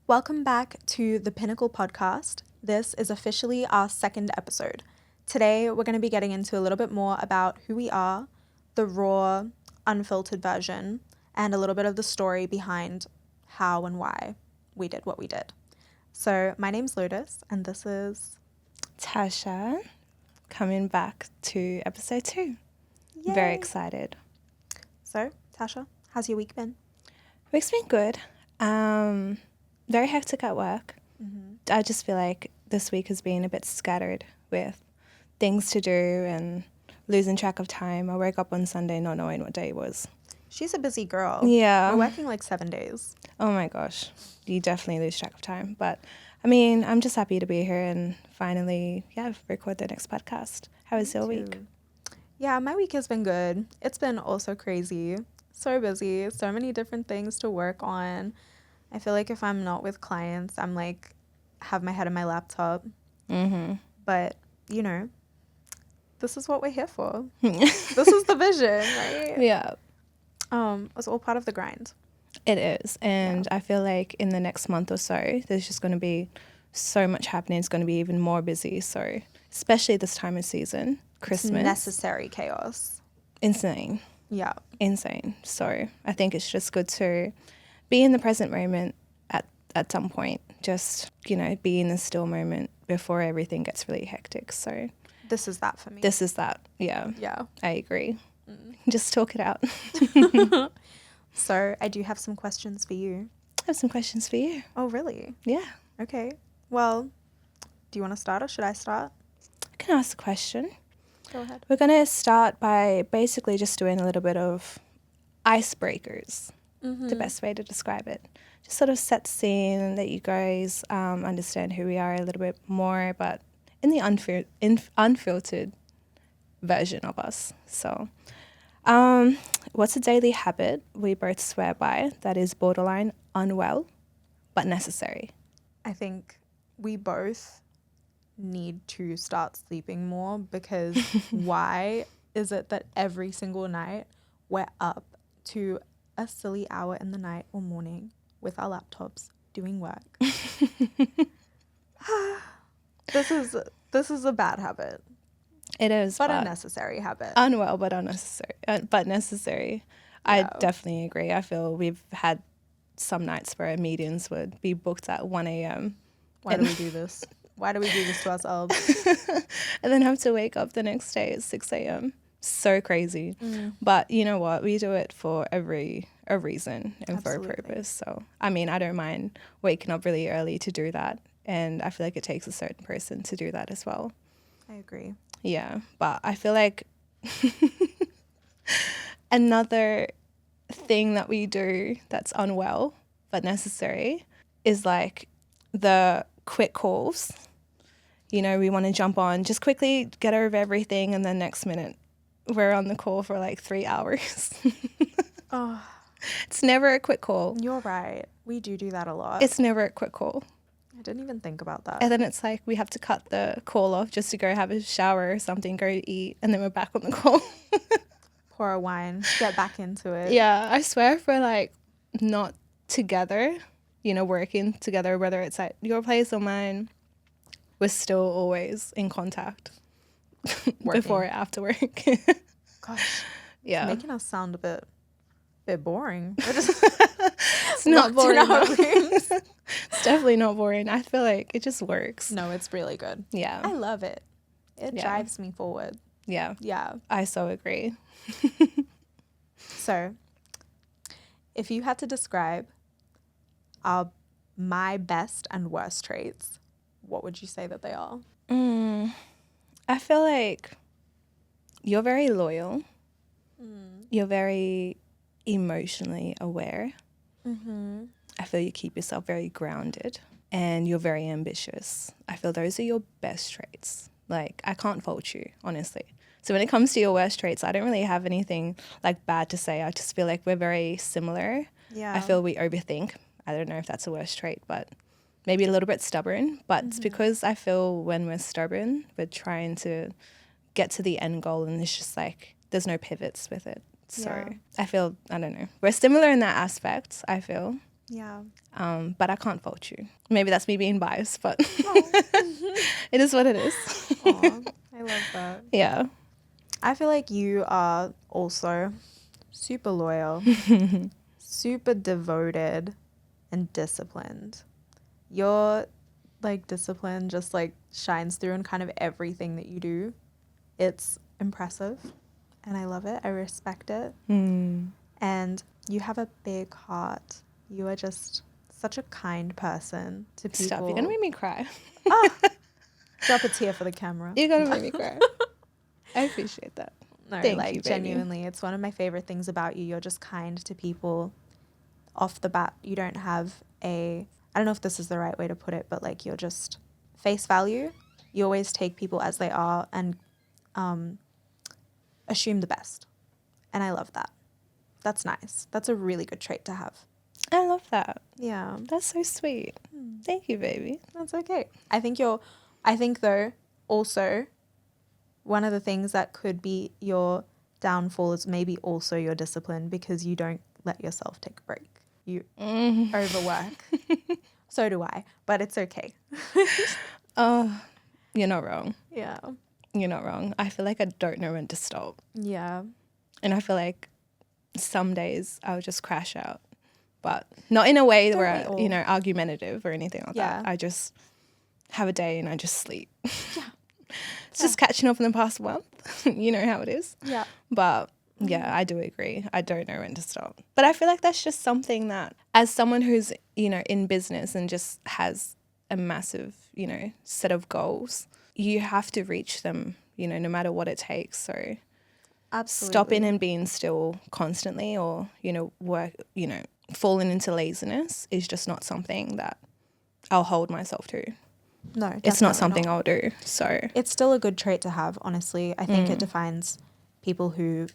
Welcome back to the Pinnacle podcast. This is officially our second episode. Today, we're going to be getting into a little bit more about who we are, the raw, unfiltered version, and a little bit of the story behind how and why we did what we did. So, my name's Lotus, and this is Tasha, coming back to episode 2. Yay. Very excited. So, Tasha, how's your week been? Week's been good. Very hectic at work. Mm-hmm. I just feel like this week has been a bit scattered with things to do and losing track of time. I woke up on Sunday not knowing what day it was. She's a busy girl. Yeah. We're working like 7 days. Oh my gosh. You definitely lose track of time. But I mean, I'm just happy to be here and finally, record the next podcast. How was your week? Yeah, my week has been good. It's been also crazy. So busy. So many different things to work on. I feel like if I'm not with clients, I'm like, have my head in my laptop. Mm-hmm. But, you know, this is what we're here for. This is the vision, right? Yeah. It's all part of the grind. It is. And I feel like in the next month or so, there's just going to be so much happening. It's going to be even more busy. So, especially this time of season, Christmas. It's necessary chaos. Insane. Yeah. Insane. So, I think it's just good to be in the present moment at some point. Just, be in the still moment before everything gets really hectic. So, this is that for me. this is that. Yeah. Yeah. I agree. Just talk it out. So, I do have some questions for you. I have some questions for you. Oh, really? Yeah. Okay. Well, do you want to start or should I start? I can ask a question. Go ahead. We're going to start by basically just doing a little bit of icebreakers, the best way to describe it. Just sort of set the scene and let you guys understand who we are a little bit more, but in the unfiltered version of us. So, what's a daily habit we both swear by that is borderline unwell but necessary? I think we both need to start sleeping more because why is it that every single night we're up to a silly hour in the night or morning with our laptops doing work? This is a bad habit. It is, but a necessary habit. Unwell but unnecessary, but necessary. Yeah. I definitely agree. I feel we've had some nights where our meetings would be booked at 1 a.m. Why do we do this? Why do we do this to ourselves? And then have to wake up the next day at 6 a.m. So crazy. But you know what? We do it for a reason and for a purpose. So, I mean, I don't mind waking up really early to do that. And I feel like it takes a certain person to do that as well. I agree. Yeah, but I feel like another thing that we do that's unwell but necessary is like the quick calls. We want to jump on, just quickly get over everything, and then next minute we're on the call for like 3 hours. Oh, it's never a quick call. You're right. We do that a lot. It's never a quick call. I didn't even think about that. And then it's like we have to cut the call off just to go have a shower or something, go eat, and then we're back on the call. Pour a wine, get back into it. Yeah, I swear if we're like not together, working together, whether it's at your place or mine, we're still always in contact before or after work. Gosh. Yeah. It's making us sound a bit boring. It's not boring. It's definitely not boring. I feel like it just works. No, it's really good. Yeah. I love it. It drives me forward. Yeah. Yeah. I so agree. So, if you had to describe my best and worst traits, what would you say that they are? I feel like you're very loyal. You're very emotionally aware. I feel you keep yourself very grounded and you're very ambitious. I feel those are your best traits. Like, I can't fault you, honestly. So when it comes to your worst traits, I don't really have anything like bad to say. I just feel like we're very similar. Yeah. I feel we overthink. I don't know if that's a worst trait, but maybe a little bit stubborn. But it's because I feel when we're stubborn, we're trying to get to the end goal and it's just like there's no pivots with it. So I feel, I don't know, we're similar in that aspect, I feel. Yeah. But I can't fault you. Maybe that's me being biased, but Oh. it is what it is. Aw, I love that. Yeah. I feel like you are also super loyal, super devoted, and disciplined. Your like discipline just like shines through in kind of everything that you do. It's impressive and I love it. I respect it. And you have a big heart. You are just such a kind person to people. Stop. You're going to make me cry. Drop a tear for the camera. You're going to make me cry. I appreciate that. No, Thank like you, baby. genuinely, it's one of my favorite things about you. You're just kind to people off the bat. You don't have I don't know if this is the right way to put it, but like you're just face value. You always take people as they are and assume the best. And I love that. That's nice. That's a really good trait to have. I love that. Yeah. That's so sweet. Thank you, baby. That's okay. I think though, also, one of the things that could be your downfall is maybe also your discipline because you don't let yourself take a break. You overwork. So do I, but it's okay. Oh, you're not wrong. Yeah. You're not wrong. I feel like I don't know when to stop. Yeah. And I feel like some days I'll just crash out. But not in a way Don't where, we all? argumentative or anything like Yeah. that. I just have a day and I just sleep. Yeah. It's just catching up in the past month. You know how it is. Yeah. But yeah, I do agree. I don't know when to stop. But I feel like that's just something that as someone who's, in business and just has a massive, set of goals, you have to reach them, no matter what it takes. So Absolutely. stopping and being still constantly or, work, falling into laziness is just not something that I'll hold myself to. No, It's not definitely something I'll do. So It's still a good trait to have, honestly. I think it defines people who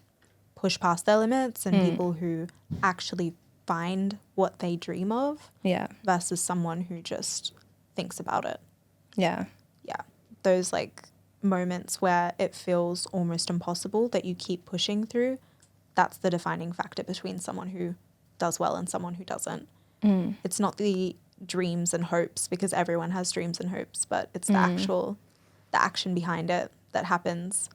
push past their limits and people who actually find what they dream of yeah, versus someone who just thinks about it. yeah, Yeah. Those like moments where it feels almost impossible that you keep pushing through, that's the defining factor between someone who does well and someone who doesn't. It's not the dreams and hopes because everyone has dreams and hopes, but it's the action behind it that happens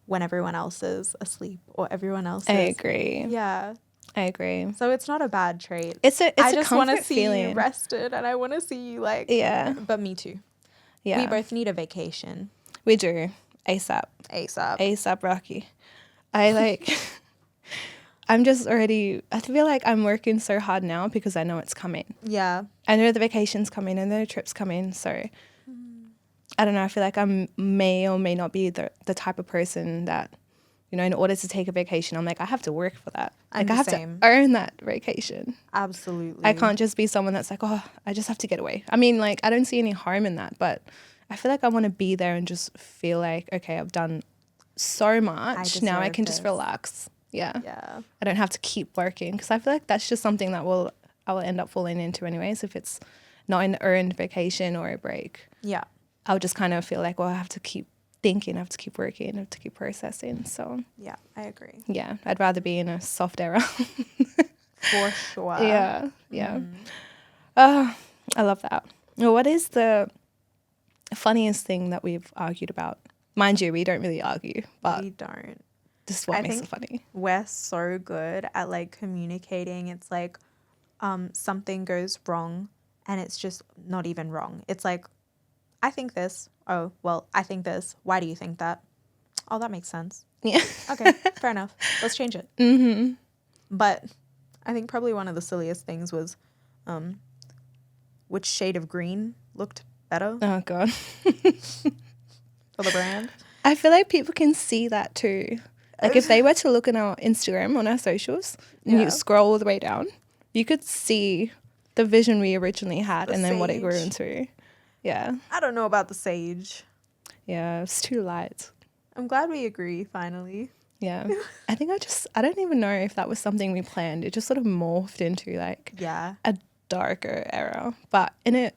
when everyone else is asleep or everyone else I is. agree. Yeah. I agree. So it's not a bad trait. It's a I just want to comfort see feeling. you rested and I want to see you like, Yeah. but me too. Yeah. We both need a vacation. We do. ASAP. ASAP Rocky. I'm just already, I feel like I'm working so hard now because I know it's coming. Yeah. I know the vacation's coming and the trip's coming. So I don't know. I feel like I may or may not be the type of person that, in order to take a vacation, I'm like, I have to work for that. I'm I have the same. to earn that vacation. Absolutely. I can't just be someone that's like, oh, I just have to get away. I mean, I don't see any harm in that, but I feel like I want to be there and just feel like, okay, I've done so much. Now I can just relax. Yeah. Yeah. I don't have to keep working because I feel like that's just something that I will end up falling into anyways if it's not an earned vacation or a break. Yeah. I'll just kind of feel like, well, I have to keep thinking, I have to keep working, I have to keep processing. So Yeah, I agree. yeah, I'd rather be in a soft era. For sure. Yeah. Yeah. I love that. Well, what is the funniest thing that we've argued about? Mind you, we don't really argue, but We don't. this is what I makes think it funny. We're so good at like communicating. It's like something goes wrong and it's just not even wrong. It's like, I think this. Oh, well, I think this. Why do you think that? Oh, that makes sense. Yeah. Okay, fair enough. Let's change it. Mm-hmm. But I think probably one of the silliest things was which shade of green looked better Oh, God. for the brand. I feel like people can see that too. Like if they were to look at our Instagram on our socials and Yeah. you scroll all the way down, you could see the vision we originally had The and then what it grew sage. into. Yeah. I don't know about the sage. Yeah, it's too light. I'm glad we agree finally. Yeah. I think I don't even know if that was something we planned. It just sort of morphed into like Yeah. a darker era, but in a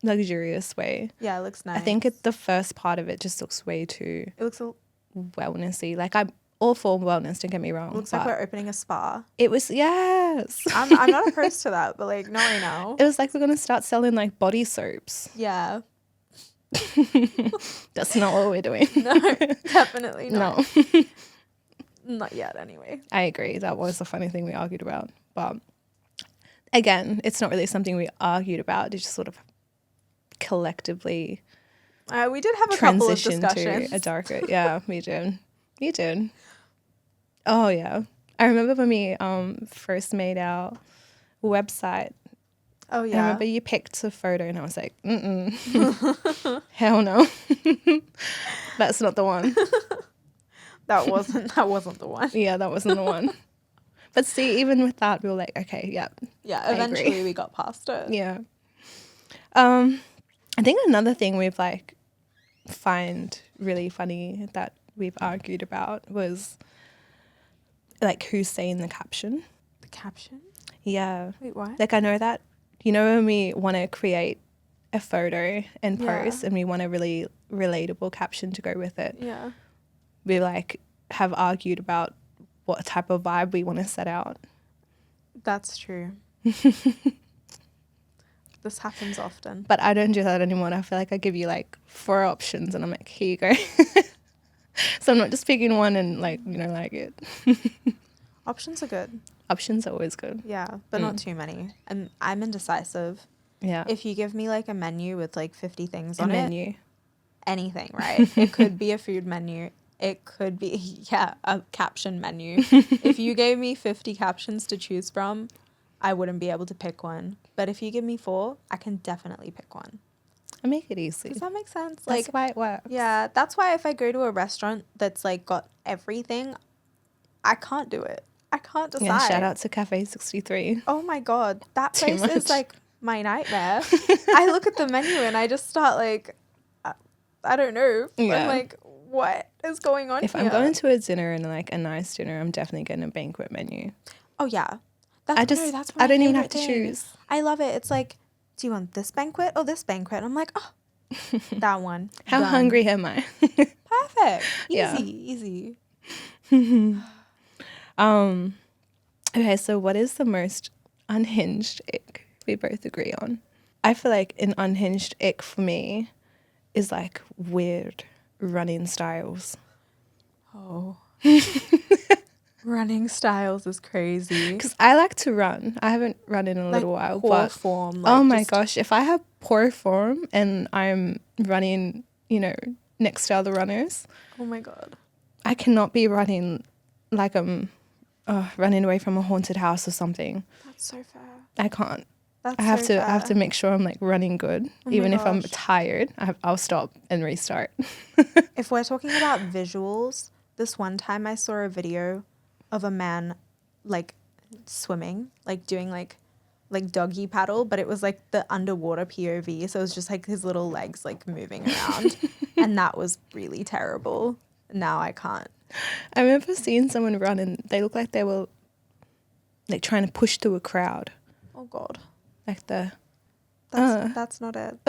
luxurious way. Yeah, it looks nice. I think the first part of it just looks way too it looks wellnessy. Like I'm all for wellness, don't get me wrong. it looks but like we're opening a spa. it was, yeah. yes. I'm not opposed to that, but like, no, I know. It was like we're going to start selling like body soaps. Yeah. That's not what we're doing. No, definitely not. No. Not yet, anyway. I agree. That was the funny thing we argued about. But again, it's not really something we argued about. It's just sort of collectively We did have a couple of transitioned discussions. to a darker. Yeah, we did. We did. Oh, yeah. I remember when we first made our website. Oh, I yeah. remember you picked a photo and I was like, hell no. That's not the one. That wasn't the one. Yeah, that wasn't the one. But see, even with that, we were like, okay, yeah. Yeah, eventually we got past it. Yeah. I think another thing we've like find really funny that we've argued about was like who's saying the caption. The caption? Yeah. Wait, what? Like I know that, you know, when we want to create a photo and Yeah. post and we want a really relatable caption to go with it, Yeah. we like have argued about what type of vibe we want to set out. That's true. This happens often. But I don't do that anymore. I feel like I give you like 4 options and I'm like, here you go. So I'm not just picking one and like, you know, like it. Options are good. Options are always good. Yeah, but not too many. And I'm indecisive. Yeah. If you give me like a menu with like 50 things A on menu. it, anything, right? It could be a food menu. It could be, yeah, a caption menu. If you gave me 50 captions to choose from, I wouldn't be able to pick one. But if you give me 4, I can definitely pick one. I make it easy. Does that make sense? That's Like, why it works. yeah, that's why if I go to a restaurant that's like got everything, I can't do it. I can't decide. Yeah, shout out to Cafe 63. Oh my God, that Too place is much. like my nightmare. I look at the menu and I just start like, I don't know. Yeah. I'm like, what is going on If here? I'm going to a dinner and like a nice dinner, I'm definitely getting a banquet menu. Oh yeah. I don't even have to choose. I love it. It's like, do you want this banquet or this banquet? And I'm like, oh, that one. How Done. hungry am I? Perfect. Yeah. Easy. Okay, so what is the most unhinged ick we both agree on? I feel like an unhinged ick for me is like weird running styles. Oh. Running styles is crazy. Because I like to run. I haven't run in a little while. Poor But form. Like, oh my just- gosh, if I have poor form and I'm running, you know, next to other runners, Oh my God. I cannot be running like I'm running away from a haunted house or something. That's so fair. I can't. That's I have so to. fair. I have to make sure I'm like running good, Oh my even if I'm gosh. tired. I'll stop and restart. If we're talking about visuals, this one time I saw a video of a man like swimming, like doing like doggy paddle, but it was like the underwater POV, so it was just like his little legs like moving around, and that was really terrible. Now I can't. I remember seeing someone run and they looked like they were like trying to push through a crowd, Oh God, like the. that's not it.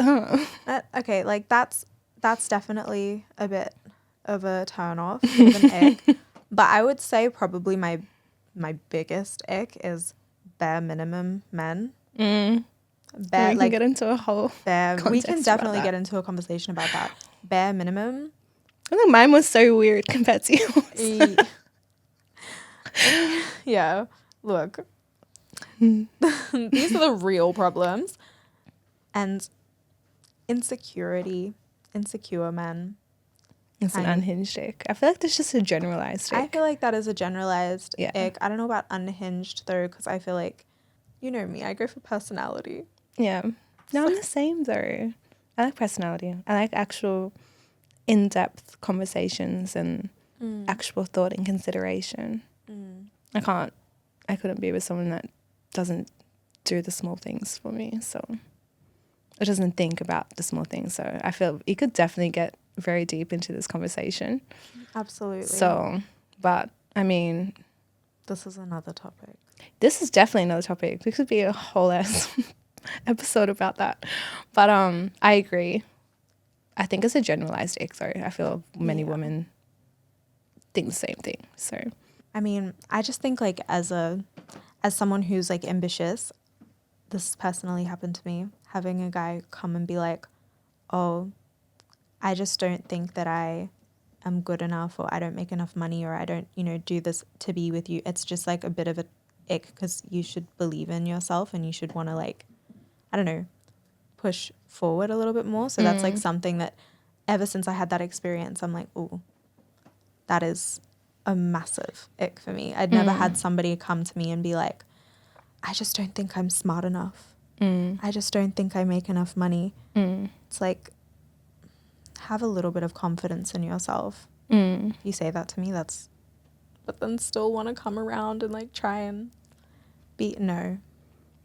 Okay, like that's definitely a bit of a turn off, bit of an ick. But I would say probably my biggest ick is bare minimum men. We Bare can like get into a whole. bare. We context can about definitely that. get into a conversation about that. Bare minimum. I think mine was so weird compared to yours. Yeah. Look, these are the real problems. And insecure men. It's an Kind of. unhinged ick. I feel like that's just a generalized I ick. feel like that is a generalized Yeah. ick. I don't know about unhinged though, because I feel like, you know me, I go for personality. Yeah. No, I'm the same though. I like personality. I like actual in-depth conversations and actual thought and consideration. I couldn't be with someone that doesn't do the small things for me. So it doesn't think about the small things. So I feel you could definitely get very deep into this conversation. Absolutely. So, but I mean, this is another topic. this is definitely another topic. There could be a whole ass episode about that. But I agree. I think it's a generalized ick though. I feel many women think the same thing. So I mean, I just think like as a as someone who's like ambitious, this personally happened to me, having a guy come and be like, oh, I just don't think that I am good enough, or I don't make enough money, or I don't, do this to be with you. It's just like a bit of a ick, because you should believe in yourself and you should want to, like, I don't know, push forward a little bit more. So that's like something that ever since I had that experience, I'm like, oh, that is a massive ick for me. I'd never had somebody come to me and be like, I just don't think I'm smart enough. I just don't think I make enough money. It's like, have a little bit of confidence in yourself. If you say that to me, but then still want to come around and like try and no.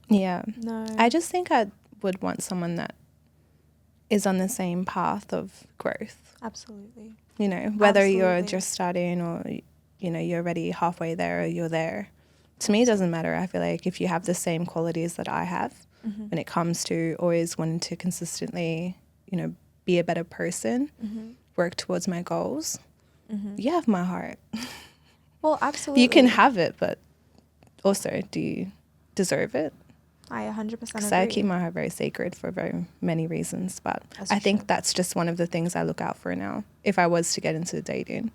Yeah. No. I just think I would want someone that is on the same path of growth. Absolutely. Whether you're just starting or, you're already halfway there or you're there. To me, it doesn't matter. I feel like if you have the same qualities that I have when it comes to always wanting to consistently, be a better person, work towards my goals, you have my heart. Well, absolutely. You can have it, but also, do you deserve it? I 100% agree. Because I keep my heart very sacred for very many reasons, but I think that's just one of the things I look out for now. If I was to get into dating,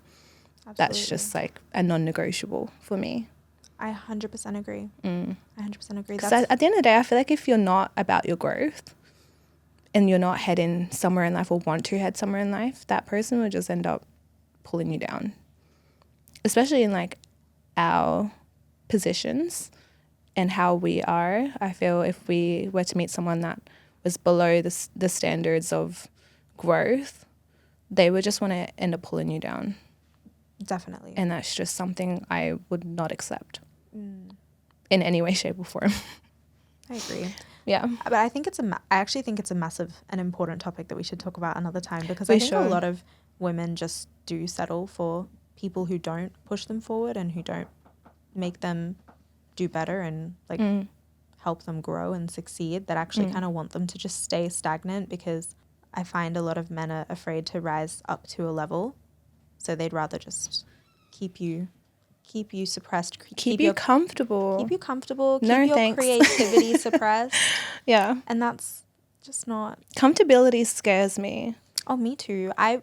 that's just like a non-negotiable for me. I 100% agree. I 100% agree. Because at the end of the day, I feel like if you're not about your growth and you're not heading somewhere in life or want to head somewhere in life, that person will just end up pulling you down. Especially in like our positions and how we are. I feel if we were to meet someone that was below the standards of growth, they would just want to end up pulling you down. Definitely. And that's just something I would not accept in any way, shape, or form. I agree. Yeah. But I think I actually think it's a massive and important topic that we should talk about another time, because I think a lot of women just do settle for people who don't push them forward and who don't make them do better and like help them grow and succeed, that actually kind of want them to just stay stagnant, because I find a lot of men are afraid to rise up to a level, so they'd rather just keep you suppressed, keep you comfortable, keep no, your thanks. creativity suppressed. Yeah. And that's just not. Comfortability scares me. Oh, me too. I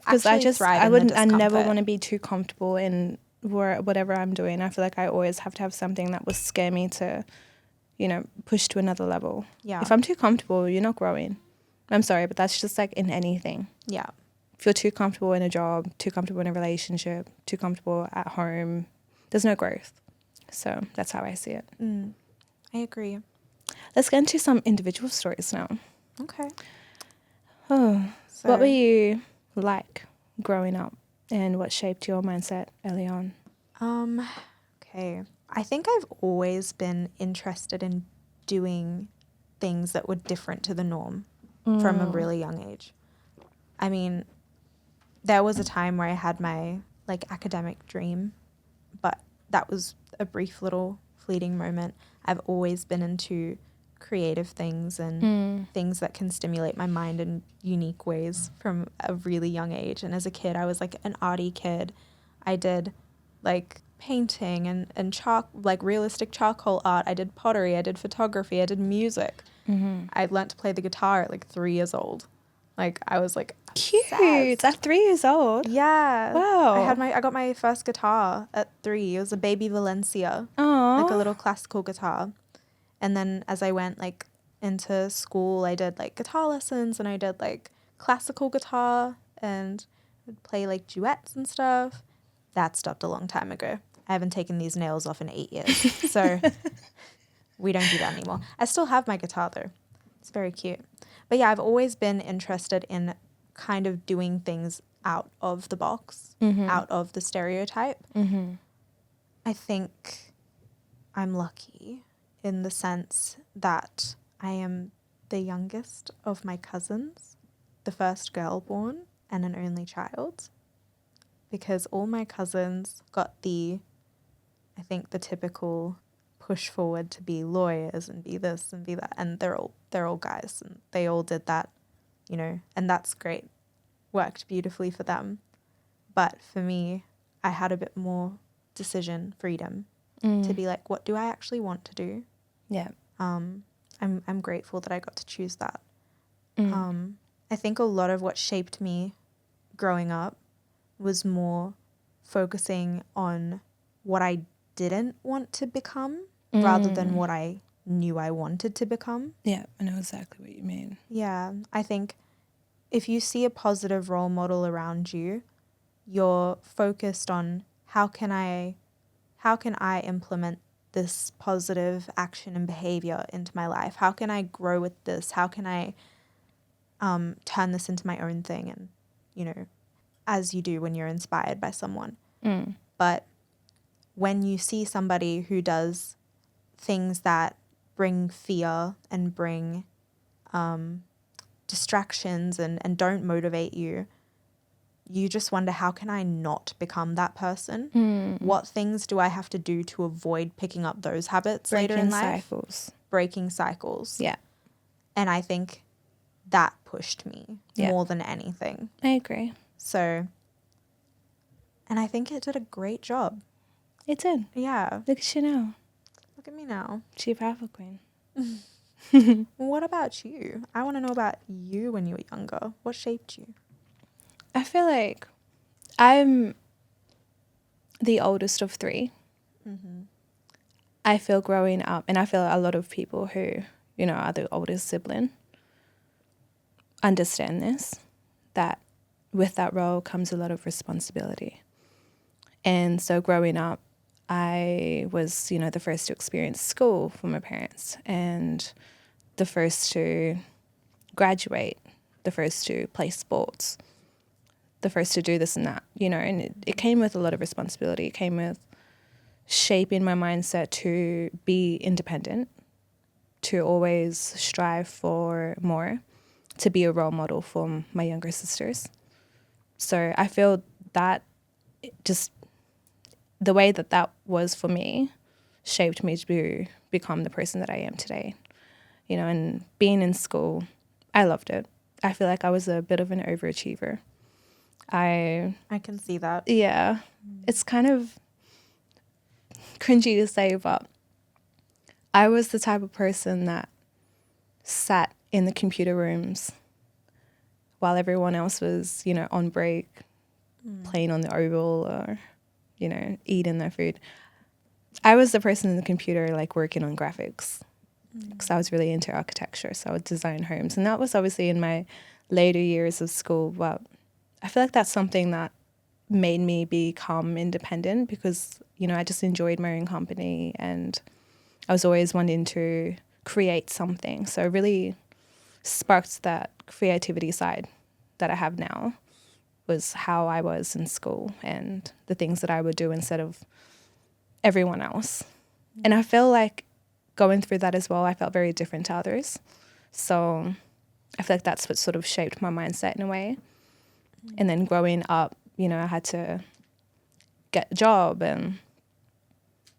never want to be too comfortable in whatever I'm doing. I feel like I always have to have something that will scare me to, push to another level. Yeah. If I'm too comfortable, you're not growing. I'm sorry, but that's just like in anything. Yeah. If you're too comfortable in a job, too comfortable in a relationship, too comfortable at home, there's no growth. So that's how I see it. I agree. Let's get into some individual stories now. Okay. Oh, so, what were you like growing up, and what shaped your mindset early on? Okay. I think I've always been interested in doing things that were different to the norm from a really young age. I mean, there was a time where I had my like academic dream, but that was a brief little fleeting moment. I've always been into creative things and things that can stimulate my mind in unique ways from a really young age. And as a kid, I was like an arty kid. I did like painting and like realistic charcoal art. I did pottery. I did photography. I did music. I learnt to play the guitar at like 3 years old. Like I was like cute obsessed. At 3 years old. Yeah. Wow. I got my first guitar at 3. It was a baby Valencia. Aww. Like a little classical guitar. And then as I went like into school, I did like guitar lessons, and I did like classical guitar and would play like duets and stuff. That stopped a long time ago. I haven't taken these nails off in 8 years. So we don't do that anymore. I still have my guitar though. It's very cute. But yeah, I've always been interested in kind of doing things out of the box, out of the stereotype. I think I'm lucky in the sense that I am the youngest of my cousins, the first girl born, and an only child, because all my cousins got I think the typical push forward to be lawyers and be this and be that, and they're all guys, and they all did that, and that's great, worked beautifully for them. But for me, I had a bit more decision freedom to be like, what do I actually want to do? Yeah. I'm grateful that I got to choose that. I think a lot of what shaped me growing up was more focusing on what I didn't want to become rather than what I knew I wanted to become. Yeah, I know exactly what you mean. Yeah, I think if you see a positive role model around you, you're focused on how can I implement this positive action and behavior into my life? How can I grow with this? How can I turn this into my own thing? And, you know, as you do when you're inspired by someone. But when you see somebody who does things that bring fear and bring distractions and don't motivate you, you just wonder, how can I not become that person? What things do I have to do to avoid picking up those habits later in life? Breaking cycles. Yeah. And I think that pushed me more than anything. I agree. So, and I think it did a great job. It did. Yeah. Look at you now. Look at me now. Chief Alpha Queen. What about you? I want to know about you when you were younger. What shaped you? I feel like I'm the oldest of three. I feel growing up, and I feel a lot of people who, you know, are the oldest sibling understand this, that with that role comes a lot of responsibility. And so growing up, I was, you know, the first to experience school for my parents, and the first to graduate, the first to play sports, the first to do this and that, you know, and it came with a lot of responsibility. It came with shaping my mindset to be independent, to always strive for more, to be a role model for my younger sisters. So I feel that just the way that was for me shaped me to become the person that I am today. You know, and being in school, I loved it. I feel like I was a bit of an overachiever. I can see that. Yeah. It's kind of cringy to say, but I was the type of person that sat in the computer rooms while everyone else was, you know, on break, playing on the oval or, you know, eating their food. I was the person in the computer, like, working on graphics because I was really into architecture, so I would design homes. And that was obviously in my later years of school, but I feel like that's something that made me become independent because, you know, I just enjoyed my own company and I was always wanting to create something. So it really sparked that creativity side that I have now, was how I was in school and the things that I would do instead of everyone else. And I feel like going through that as well, I felt very different to others. So I feel like that's what sort of shaped my mindset in a way. And then growing up, you know, I had to get a job and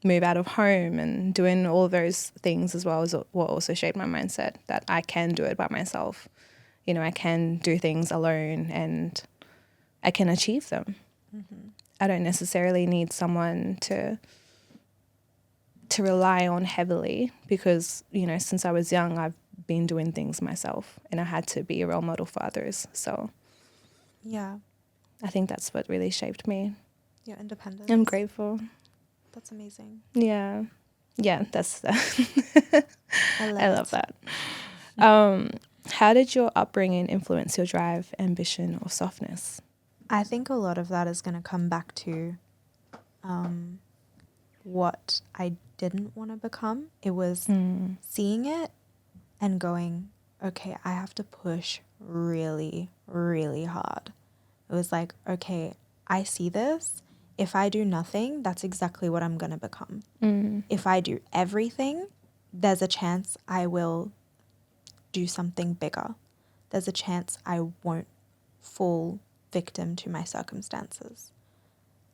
move out of home, and doing all those things as well as what also shaped my mindset, that I can do it by myself. You know, I can do things alone and I can achieve them. I don't necessarily need someone to rely on heavily because, you know, since I was young, I've been doing things myself and I had to be a role model for others. So yeah, I think that's what really shaped me. Your independence. I'm grateful. That's amazing. Yeah. Yeah, that's I love that. How did your upbringing influence your drive, ambition, or softness? I think a lot of that is going to come back to what I didn't want to become. It was seeing it and going, okay, I have to push really, really hard. It was like, okay, I see this. If I do nothing, that's exactly what I'm going to become. If I do everything, there's a chance I will do something bigger. There's a chance I won't fall victim to my circumstances.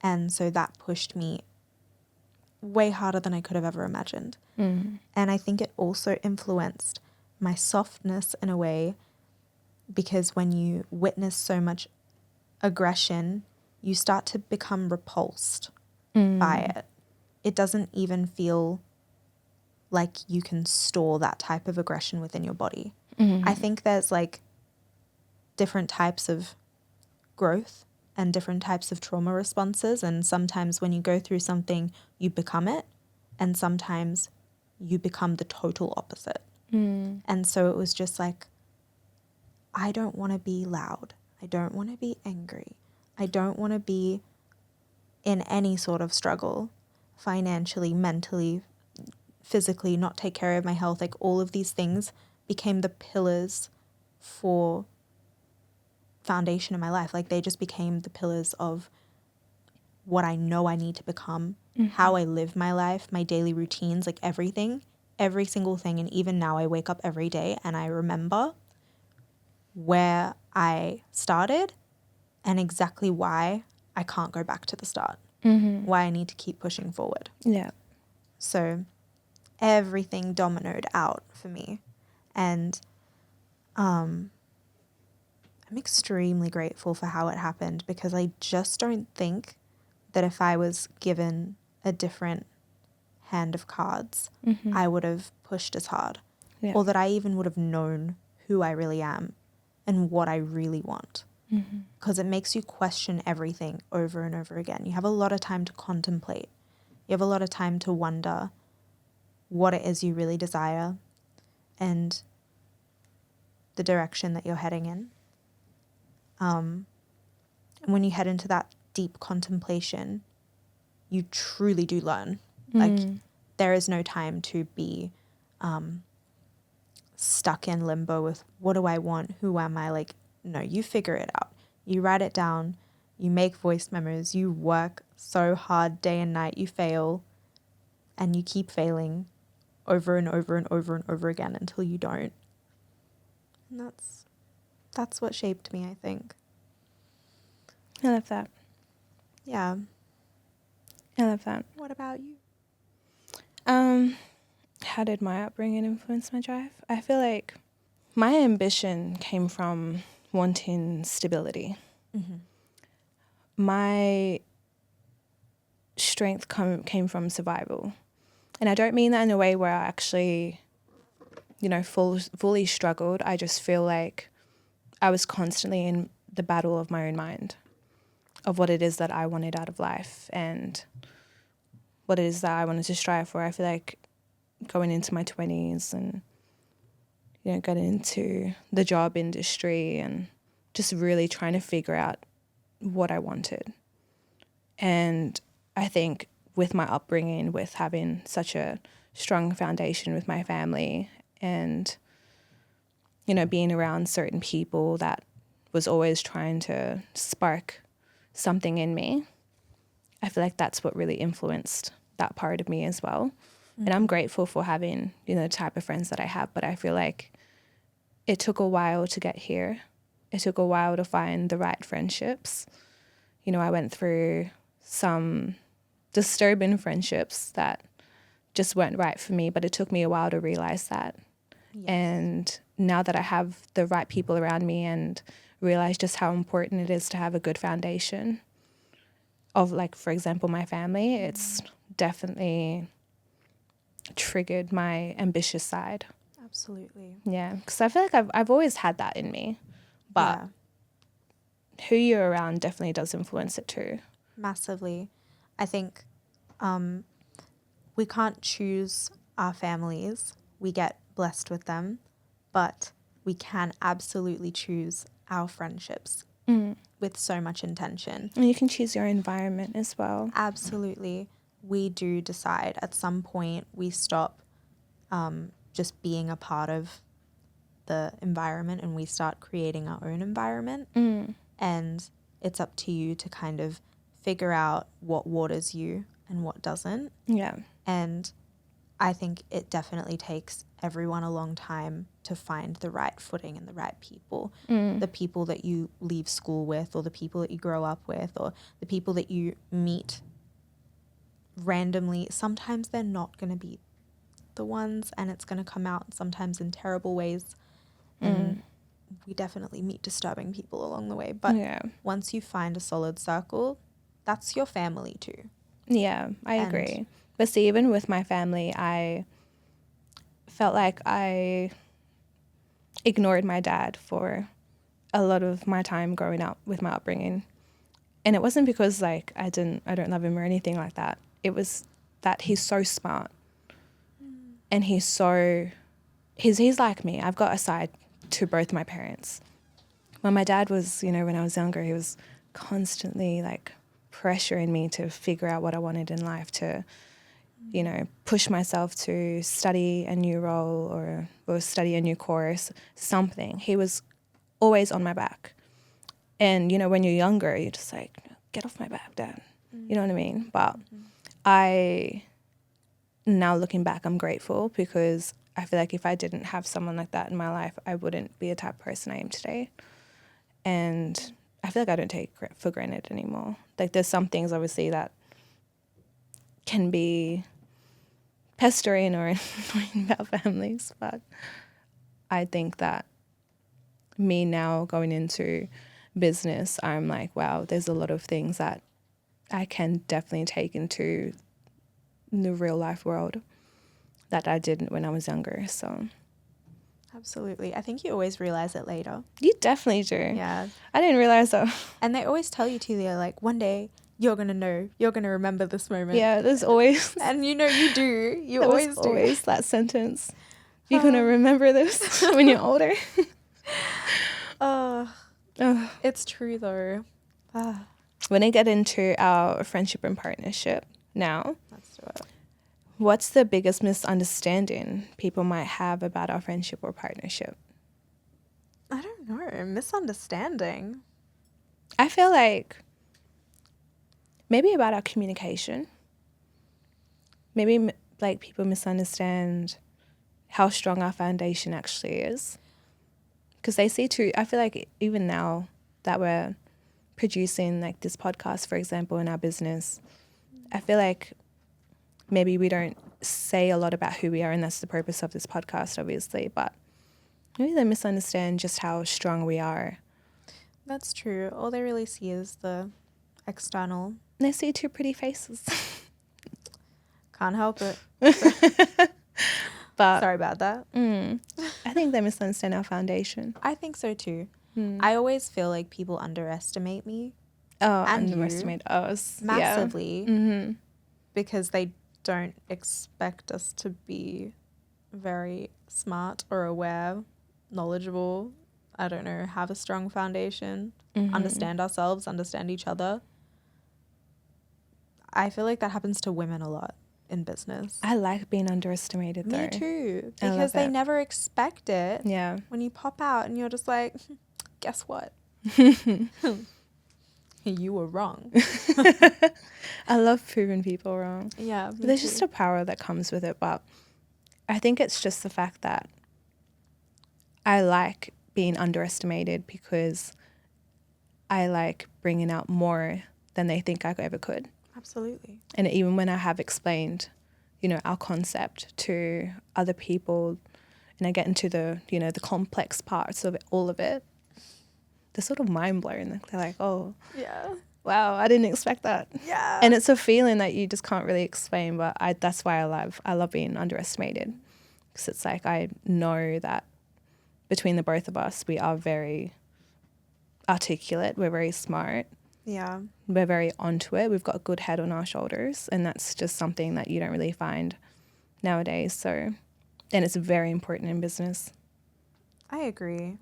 And so that pushed me way harder than I could have ever imagined. And I think it also influenced my softness in a way, because when you witness so much aggression, you start to become repulsed by it. it doesn't even feel like you can store that type of aggression within your body. I think there's like different types of growth and different types of trauma responses. And sometimes when you go through something, you become it. And sometimes you become the total opposite. And so it was just like, I don't want to be loud. I don't want to be angry. I don't want to be in any sort of struggle, financially, mentally, physically, not take care of my health. Like all of these things became the pillars for foundation in my life. Like they just became the pillars of what I know I need to become, how I live my life, my daily routines, like everything, every single thing. And even now I wake up every day and I remember where I started and exactly why I can't go back to the start, why I need to keep pushing forward. Yeah. So everything dominoed out for me. And I'm extremely grateful for how it happened, because I just don't think that if I was given a different hand of cards, I would have pushed as hard, or that I even would have known who I really am and what I really want. Because it makes you question everything over and over again. You have a lot of time to contemplate. You have a lot of time to wonder what it is you really desire and the direction that you're heading in. And when you head into that deep contemplation, you truly do learn. Like there is no time to be stuck in limbo with what do I want? Who am I? Like, no, you figure it out. You write it down. You make voice memos. You work so hard day and night. You fail and you keep failing over and over and over and over again until you don't. And that's what shaped me, I think. I love that. Yeah. I love that. What about you? How did my upbringing influence my drive? I feel like my ambition came from wanting stability. My strength came from survival. And I don't mean that in a way where I actually, fully struggled. I just feel like I was constantly in the battle of my own mind, of what it is that I wanted out of life and what it is that I wanted to strive for. I feel like going into my 20s and, getting into the job industry and just really trying to figure out what I wanted. And I think with my upbringing, with having such a strong foundation with my family and, being around certain people that was always trying to spark something in me, I feel like that's what really influenced that part of me as well. And I'm grateful for having, the type of friends that I have, but I feel like it took a while to get here. It took a while to find the right friendships. I went through some disturbing friendships that just weren't right for me, but it took me a while to realize that. Yes. And now that I have the right people around me and realize just how important it is to have a good foundation of, like, for example, my family, it's definitely triggered my ambitious side. Absolutely. Yeah, because I feel like I've always had that in me, but who you're around definitely does influence it too. Massively. I think we can't choose our families. We get blessed with them, but we can absolutely choose our friendships with so much intention. And you can choose your environment as well. Absolutely. We do decide at some point we stop just being a part of the environment and we start creating our own environment. And it's up to you to kind of figure out what waters you and what doesn't. Yeah. And I think it definitely takes everyone a long time to find the right footing and the right people. The people that you leave school with, or the people that you grow up with, or the people that you meet randomly. Sometimes they're not going to be the ones, and it's going to come out sometimes in terrible ways. And we definitely meet disturbing people along the way. But once you find a solid circle, that's your family too. Yeah, I agree. But see, even with my family, I felt like I ignored my dad for a lot of my time growing up with my upbringing. And it wasn't because like I don't love him or anything like that. It was that he's so smart. And he's like me. I've got a side to both my parents. When my dad was, when I was younger, he was constantly like pressuring me to figure out what I wanted in life, to push myself to study a new role or study a new course, something. He was always on my back. And, when you're younger, you're just like, get off my back, Dad. You know what I mean? But now looking back, I'm grateful because I feel like if I didn't have someone like that in my life, I wouldn't be the type of person I am today. And I feel like I don't take for granted anymore. Like there's some things obviously that can be pestering or annoying about families, but I think that me now going into business, I'm like, wow, there's a lot of things that I can definitely take into the real life world that I didn't when I was younger. So Absolutely. I think you always realize it later. you definitely do. Yeah. I didn't realize that. And they always tell you too, they're like, one day you're going to know, you're going to remember this moment. Yeah, there's always... And you do. You there always was do. always that sentence. You're going to remember this when you're older. It's true though. When I get into our friendship and partnership now, Let's do it. what's the biggest misunderstanding people might have about our friendship or partnership? I don't know. Misunderstanding. I feel like maybe about our communication. Maybe like people misunderstand how strong our foundation actually is. Because they see too, I feel like even now that we're producing like this podcast, for example, in our business, I feel like maybe we don't say a lot about who we are, and that's the purpose of this podcast, obviously, but maybe they misunderstand just how strong we are. That's true. All they really see is the external. They see two pretty faces. Can't help it. But sorry about that. I think they misunderstand our foundation. I think so too. I always feel like people underestimate me. Oh, and underestimate us. Massively. Yeah. Mm-hmm. Because they don't expect us to be very smart or aware, knowledgeable, I don't know, have a strong foundation, understand ourselves, understand each other. I feel like that happens to women a lot in business. I like being underestimated though. Me too. Because they never expect it. Yeah. When you pop out and you're just like, guess what? You were wrong. I love proving people wrong. Yeah. There's just a power that comes with it, but I think it's just the fact that I like being underestimated because I like bringing out more than they think I ever could. Absolutely. And even when I have explained, our concept to other people and I get into the, the complex parts of it, all of it, they're sort of mind blown. They're like, oh, yeah, wow, I didn't expect that. Yeah. And it's a feeling that you just can't really explain, but that's why I love being underestimated. Because it's like I know that between the both of us, we are very articulate. We're very smart. Yeah. We're very onto it. We've got a good head on our shoulders. And that's just something that you don't really find nowadays. So, and it's very important in business. I agree.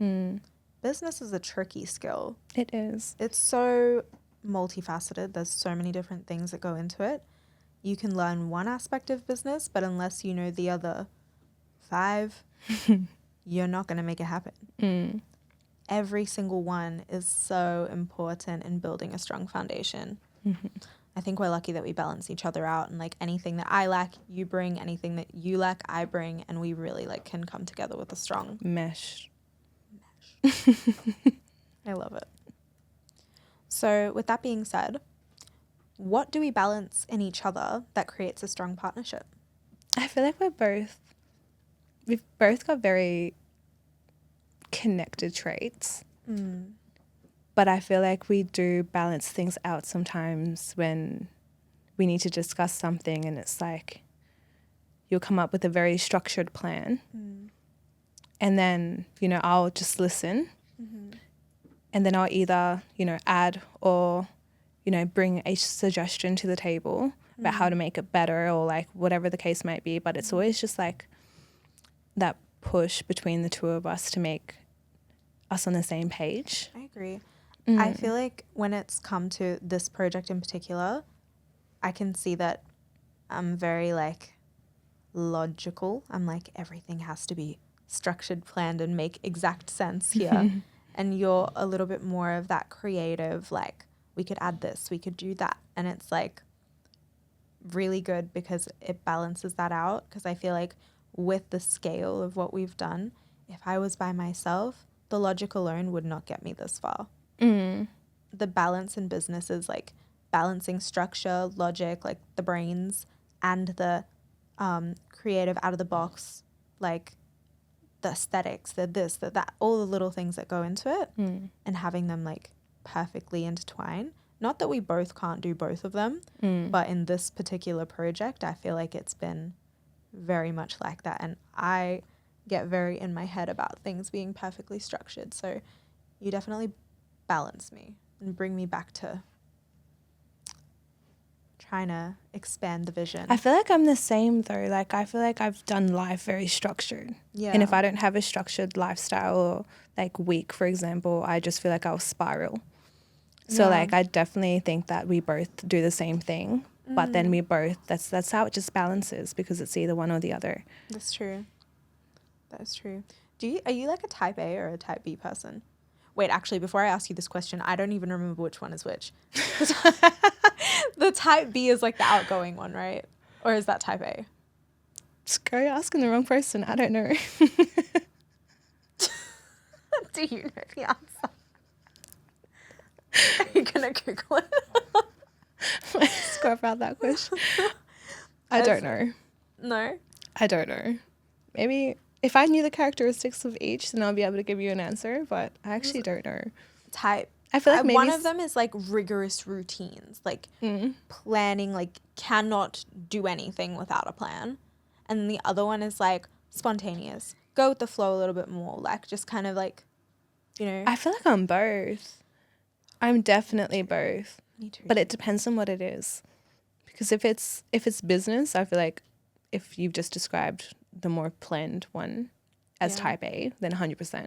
Business is a tricky skill. It is. It's so multifaceted. There's so many different things that go into it. You can learn one aspect of business, but unless you know the other 5, you're not going to make it happen. Every single one is so important in building a strong foundation. I think we're lucky that we balance each other out, and like anything that I lack, you bring, anything that you lack, I bring, and we really like can come together with a strong mesh. I love it. So with that being said, what do we balance in each other that creates a strong partnership? I feel like we've both got very connected traits. But I feel like we do balance things out sometimes when we need to discuss something, and it's like you'll come up with a very structured plan. And then, you know, I'll just listen. And then I'll either, you know, add or, you know, bring a suggestion to the table about how to make it better or like whatever the case might be. But it's always just like that push between the two of us to make us on the same page. I agree. I feel like when it's come to this project in particular, I can see that I'm very like logical. I'm like, everything has to be structured, planned, and make exact sense here. And you're a little bit more of that creative, like, we could add this, we could do that. And it's like really good because it balances that out. Because I feel like with the scale of what we've done, if I was by myself, the logic alone would not get me this far. The balance in business is like balancing structure, logic, like the brains, and the creative out of the box, like the aesthetics, the this, the that, all the little things that go into it, and having them like perfectly intertwine. Not that we both can't do both of them, but in this particular project, I feel like it's been very much like that. And I get very in my head about things being perfectly structured. So you definitely balance me and bring me back to trying to expand the vision. I feel like I'm the same though. Like I feel like I've done life very structured. Yeah. And if I don't have a structured lifestyle or like week, for example, I just feel like I'll spiral. So like I definitely think that we both do the same thing, but then we both that's how it just balances because it's either one or the other. That's true. That's true. Are you like a type A or a type B person? Wait, actually, before I ask you this question, I don't even remember which one is which. The type B is like the outgoing one, right? Or is that type A? Just go asking the wrong person. I don't know. Do you know the answer? Are you going to Google it? Let's go about that question. I don't know. No? I don't know. Maybe if I knew the characteristics of each, then I'll be able to give you an answer, but I actually don't know. Type. I feel like maybe one of them is like rigorous routines, like planning, like cannot do anything without a plan. And then the other one is like spontaneous, go with the flow a little bit more, like just kind of like, you know. I feel like I'm both. I'm definitely both. Me too. But it depends on what it is. Because if it's business, I feel like if you've just described the more planned one as type A, then 100%.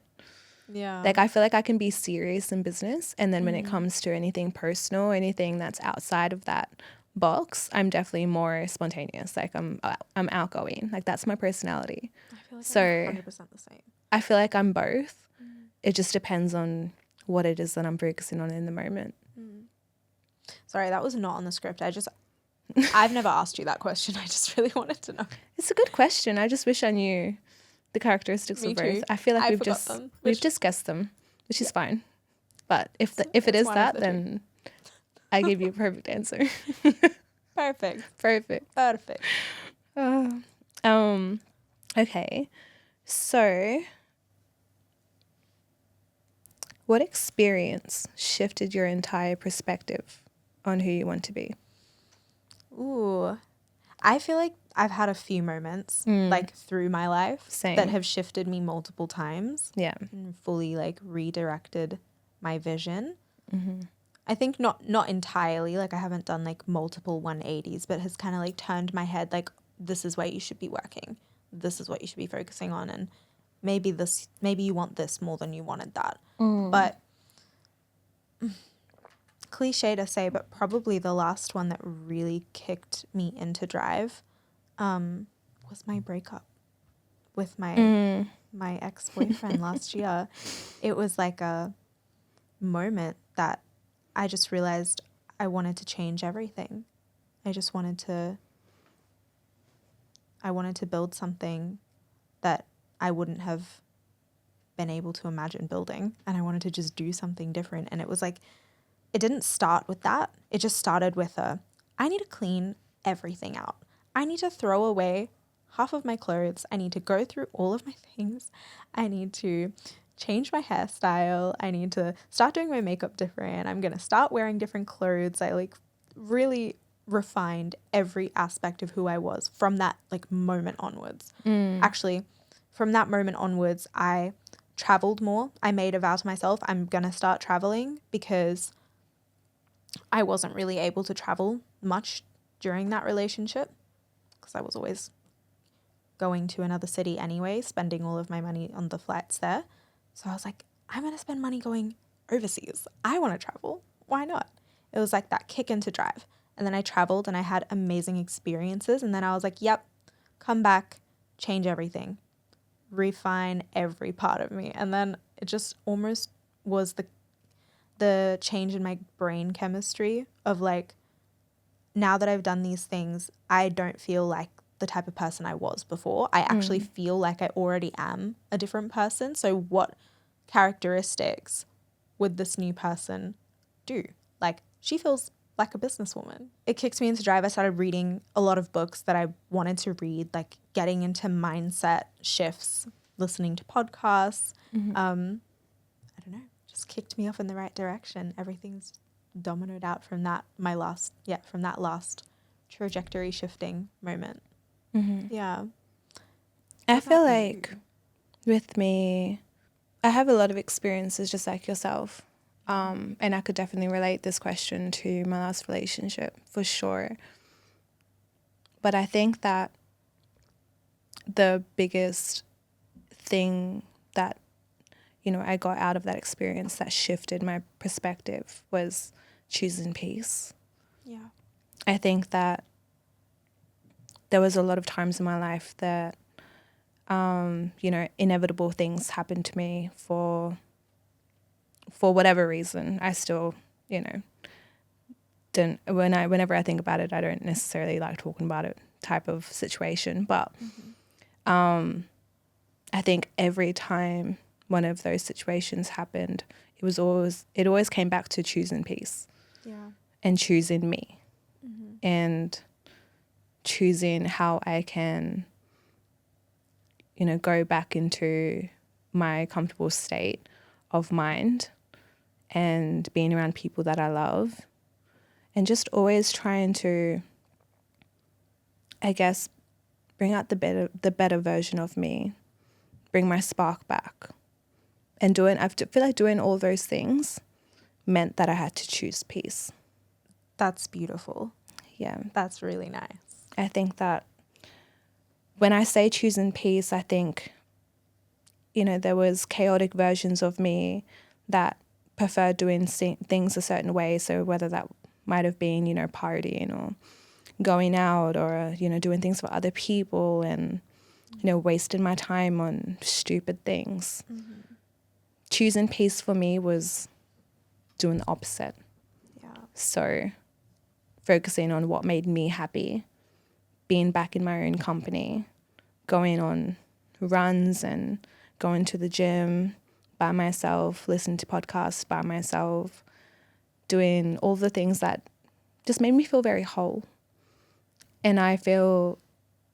Yeah. Like I feel like I can be serious in business, and then when it comes to anything personal, anything that's outside of that box, I'm definitely more spontaneous. Like I'm outgoing. Like that's my personality. I feel like so I'm 100% the same. I feel like I'm both. It just depends on what it is that I'm focusing on in the moment. Sorry, that was not on the script. I've never asked you that question. I just really wanted to know. It's a good question. I just wish I knew the characteristics Me of both. too. I feel like I we've forgot just them, we've just guessed them, which is fine. But if it is that, then I give you a perfect answer. Perfect. Perfect. Perfect. Okay. So, what experience shifted your entire perspective on who you want to be? Ooh. I feel like I've had a few moments like through my life Same. that have shifted me multiple times. Yeah. And fully like redirected my vision. I think not entirely, like I haven't done like multiple 180s, but has kind of like turned my head like, this is where you should be working. This is what you should be focusing on. And maybe you want this more than you wanted that. But cliche to say, but probably the last one that really kicked me into drive was my breakup with my ex-boyfriend last year. It was like a moment that I just realized I wanted to change everything. I wanted to build something that I wouldn't have been able to imagine building, and I wanted to just do something different. And it was like, it didn't start with that. It just started with I need to clean everything out. I need to throw away half of my clothes. I need to go through all of my things. I need to change my hairstyle. I need to start doing my makeup different. I'm going to start wearing different clothes. I like really, refined every aspect of who I was from that like moment onwards. Actually, from that moment onwards, I traveled more. I made a vow to myself, I'm going to start traveling, because I wasn't really able to travel much during that relationship because I was always going to another city anyway, spending all of my money on the flights there. So I was like, I'm going to spend money going overseas. I want to travel. Why not? It was like that kick into drive. And then I traveled and I had amazing experiences. And then I was like, yep, come back, change everything, refine every part of me. And then it just almost was the change in my brain chemistry of like, now that I've done these things, I don't feel like the type of person I was before. I actually feel like I already am a different person. So what characteristics would this new person do? Like, she feels like a businesswoman. It kicked me into drive. I started reading a lot of books that I wanted to read, like getting into mindset shifts, listening to podcasts. I don't know, just kicked me off in the right direction. Everything's dominoed out from that, from that last trajectory shifting moment. Yeah. I feel like with me, I have a lot of experiences just like yourself. And I could definitely relate this question to my last relationship for sure. But I think that the biggest thing that, you know, I got out of that experience that shifted my perspective was choosing peace. Yeah. I think that there was a lot of times in my life that, you know, inevitable things happened to me for whatever reason. I still, you know, whenever I think about it, I don't necessarily like talking about it type of situation. But I think every time one of those situations happened, it always came back to choosing peace. Yeah. And choosing me. And choosing how I can, you know, go back into my comfortable state of mind and being around people that I love, and just always trying to, I guess, bring out the better version of me, bring my spark back. And I feel like doing all those things meant that I had to choose peace. That's beautiful. Yeah. That's really nice. I think that when I say choosing peace, I think, you know, there was chaotic versions of me that preferred doing things a certain way. So whether that might have been, you know, partying or going out or, you know, doing things for other people and, you know, wasting my time on stupid things. Choosing peace for me was doing the opposite. Yeah. So focusing on what made me happy, being back in my own company, going on runs and going to the gym by myself, listening to podcasts by myself, doing all the things that just made me feel very whole. And I feel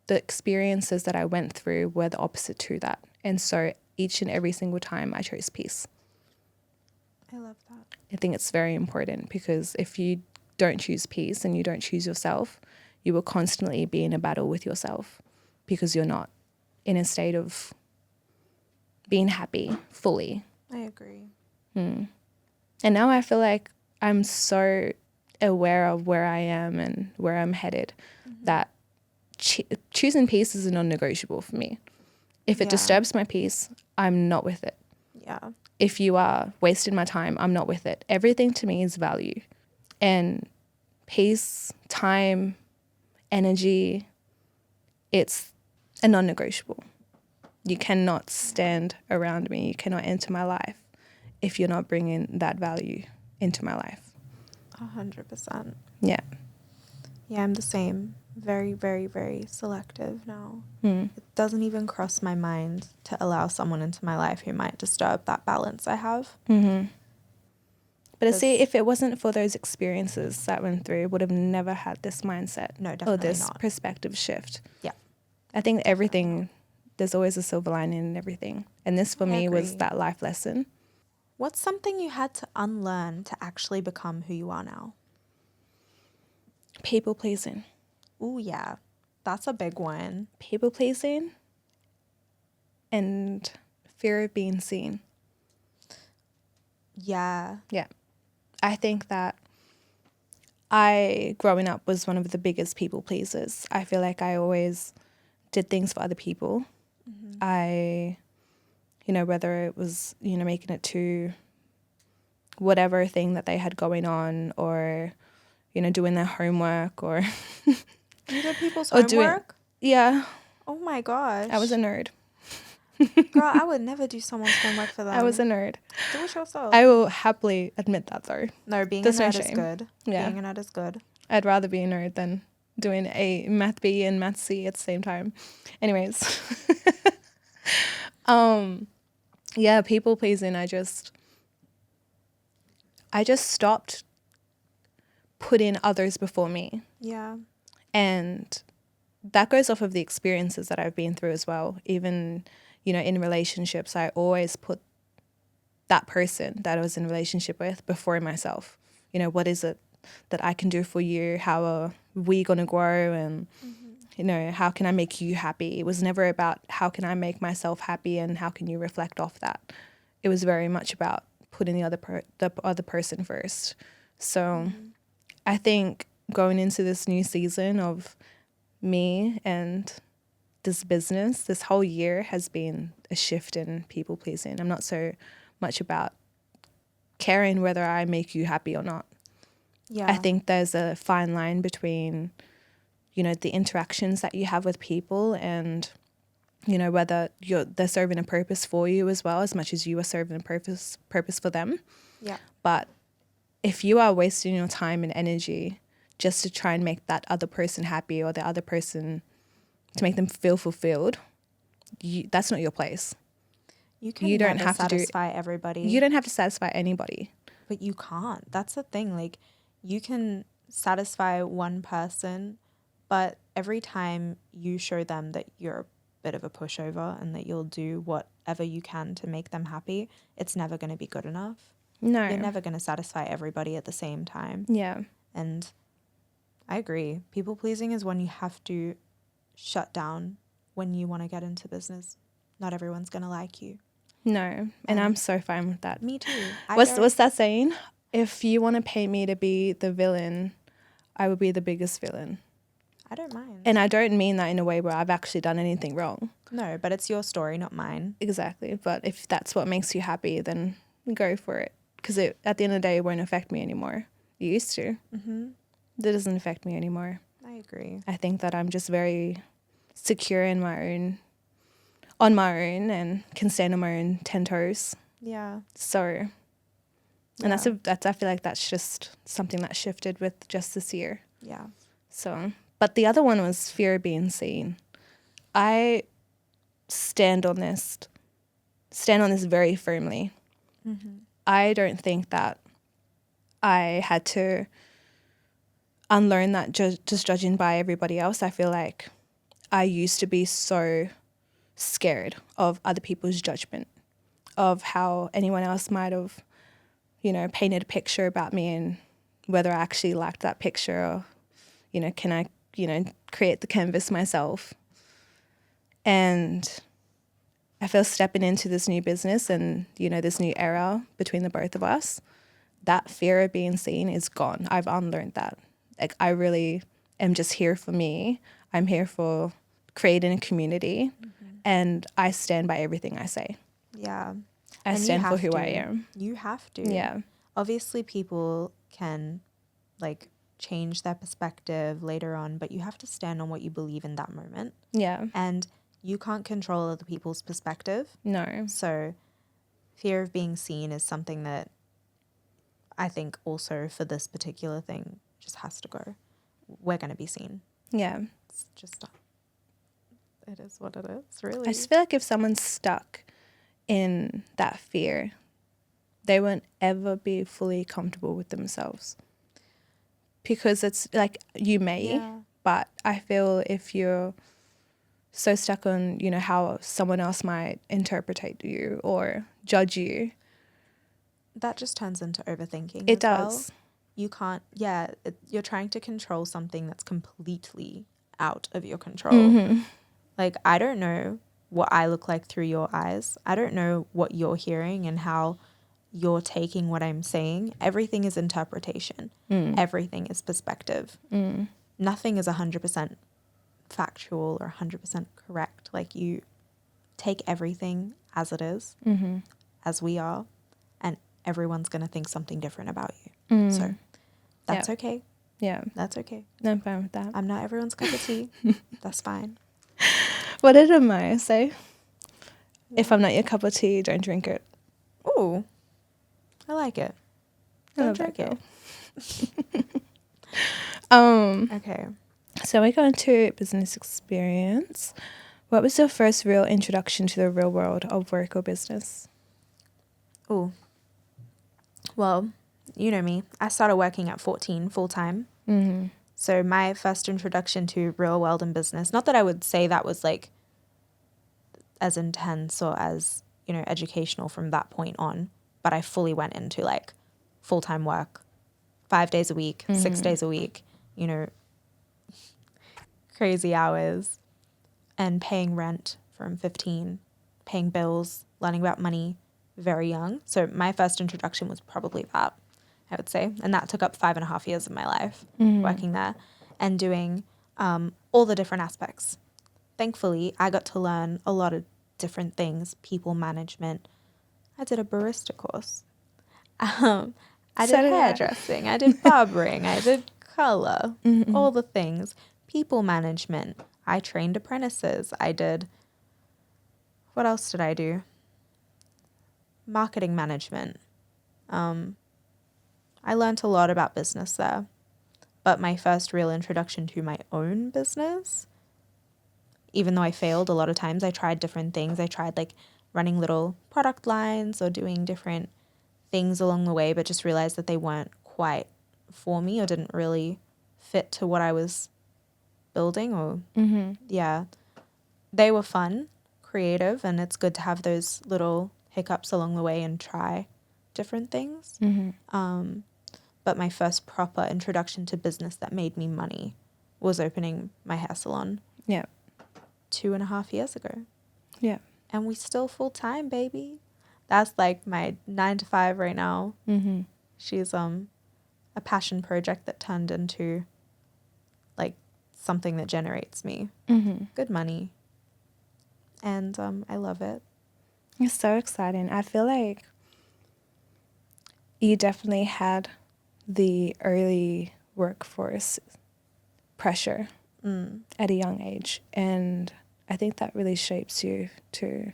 the experiences that I went through were the opposite to that. And so each and every single time I chose peace. I love that. I think it's very important, because if you don't choose peace and you don't choose yourself, you will constantly be in a battle with yourself because you're not in a state of being happy fully. I agree. And now I feel like I'm so aware of where I am and where I'm headed that choosing peace is a non-negotiable for me. If it disturbs my peace, I'm not with it. Yeah. If you are wasting my time, I'm not with it. Everything to me is value. And peace, time, energy, it's a non-negotiable. You cannot stand around me. You cannot enter my life if you're not bringing that value into my life. 100%. Yeah. Yeah, I'm the same. Very, very, very selective now. It doesn't even cross my mind to allow someone into my life who might disturb that balance I have. But see, if it wasn't for those experiences that went through, would have never had this mindset. No, definitely or this not. perspective shift. Yeah. I think everything, there's always a silver lining in everything. And this for me was agree. that life lesson. What's something you had to unlearn to actually become who you are now? People pleasing. Ooh, yeah. That's a big one. People pleasing and fear of being seen. Yeah. Yeah. I think that growing up, was one of the biggest people pleasers. I feel like I always did things for other people. I, whether it was, making it to whatever thing that they had going on, or, doing their homework, or You did people's or doing, homework? yeah, Oh my gosh. I was a nerd. Girl, I would never do someone's homework for them. I was a nerd. Do it yourself. I will happily admit that, though. No, being There's a no nerd is shame. good. Yeah. Being a nerd is good. I'd rather be a nerd than doing a math B and math C at the same time. Anyways. Yeah, people pleasing. I just stopped putting others before me. Yeah. And that goes off of the experiences that I've been through as well. Even, in relationships, I always put that person that I was in a relationship with before myself. What is it that I can do for you? How are we going to grow? And, how can I make you happy? It was never about how can I make myself happy and how can you reflect off that. It was very much about putting the other person first. So I think going into this new season of me and this business, this whole year has been a shift in people pleasing. I'm not so much about caring whether I make you happy or not. Yeah. I think there's a fine line between, the interactions that you have with people and, whether they're serving a purpose for you as well, as much as you are serving a purpose for them. Yeah. But if you are wasting your time and energy just to try and make that other person happy or the other person to make them feel fulfilled, that's not your place. You don't have to satisfy everybody. You don't have to satisfy anybody. But you can't. That's the thing. Like, you can satisfy one person, but every time you show them that you're a bit of a pushover and that you'll do whatever you can to make them happy, it's never going to be good enough. No. You're never going to satisfy everybody at the same time. Yeah. And I agree. People pleasing is when you have to shut down when you want to get into business. Not everyone's going to like you. No. And I'm so fine with that. Me too. What's that saying? If you want to pay me to be the villain, I will be the biggest villain. I don't mind. And I don't mean that in a way where I've actually done anything wrong. No, but it's your story, not mine. Exactly. But if that's what makes you happy, then go for it. Because at the end of the day, it won't affect me anymore. It used to. Mm-hmm. That doesn't affect me anymore. I agree. I think that I'm just very secure on my own and can stand on my own 10 toes. Yeah. So, and I feel like that's just something that shifted with just this year. Yeah. So, but the other one was fear of being seen. I stand on this very firmly. Mm-hmm. I don't think that I had to unlearn that just judging by everybody else. I feel like I used to be so scared of other people's judgment, of how anyone else might have, painted a picture about me and whether I actually liked that picture or, can I, create the canvas myself. And I feel stepping into this new business and, this new era between the both of us, that fear of being seen is gone. I've unlearned that. Like, I really am just here for me. I'm here for creating a community, and I stand by everything I say. Yeah. I stand for who I am. You have to. Yeah. Obviously, people can, change their perspective later on, but you have to stand on what you believe in that moment. Yeah. And you can't control other people's perspective. No. So fear of being seen is something that I think also for this particular thing just has to go. We're going to be seen. Yeah. It's just, it is what it is, really. I just feel like if someone's stuck in that fear, they won't ever be fully comfortable with themselves. Because it's like, you may, but I feel if you're so stuck on, how someone else might interpret you or judge you. That just turns into overthinking. It does. you can't, you're trying to control something that's completely out of your control. Like, I don't know what I look like through your eyes. I don't know what you're hearing and how you're taking what I'm saying. Everything is interpretation. Everything is perspective. Nothing is 100% factual or 100% correct. Like, you take everything as it is, as we are, and everyone's going to think something different about you. So that's okay. Yeah. That's okay. I'm fine with that. I'm not everyone's cup of tea. That's fine. What did Amaya say? If I'm not your cup of tea, don't drink it. Ooh, I like it. Don't drink it. Okay. So we go into business experience. What was your first real introduction to the real world of work or business? Ooh. Well, you know me. I started working at 14 full time. So my first introduction to real world and business, not that I would say that was like as intense or as, you know, educational from that point on, but I fully went into like full-time work, 5 days a week, 6 days a week, you know, crazy hours, and paying rent from 15, paying bills, learning about money very young. So my first introduction was probably that, I would say. And that took up 5.5 years of my life working there and doing all the different aspects. Thankfully, I got to learn a lot of different things, people management. I did a barista course. I did hairdressing. I did barbering. I did color, all the things. People management. I trained apprentices. I did, what else did I do? Marketing management. I learned a lot about business there. But my first real introduction to my own business, even though I failed a lot of times, I tried different things. I tried like running little product lines or doing different things along the way, but just realized that they weren't quite for me or didn't really fit to what I was building. Or they were fun, creative, and it's good to have those little hiccups along the way and try different things. But my first proper introduction to business that made me money was opening my hair salon. Yeah. 2.5 years ago. Yeah. And we still full time, baby. That's like my 9 to 5 right now. She's a passion project that turned into like something that generates me good money. And I love it. It's so exciting. I feel like you definitely had the early workforce pressure at a young age. And I think that really shapes you to,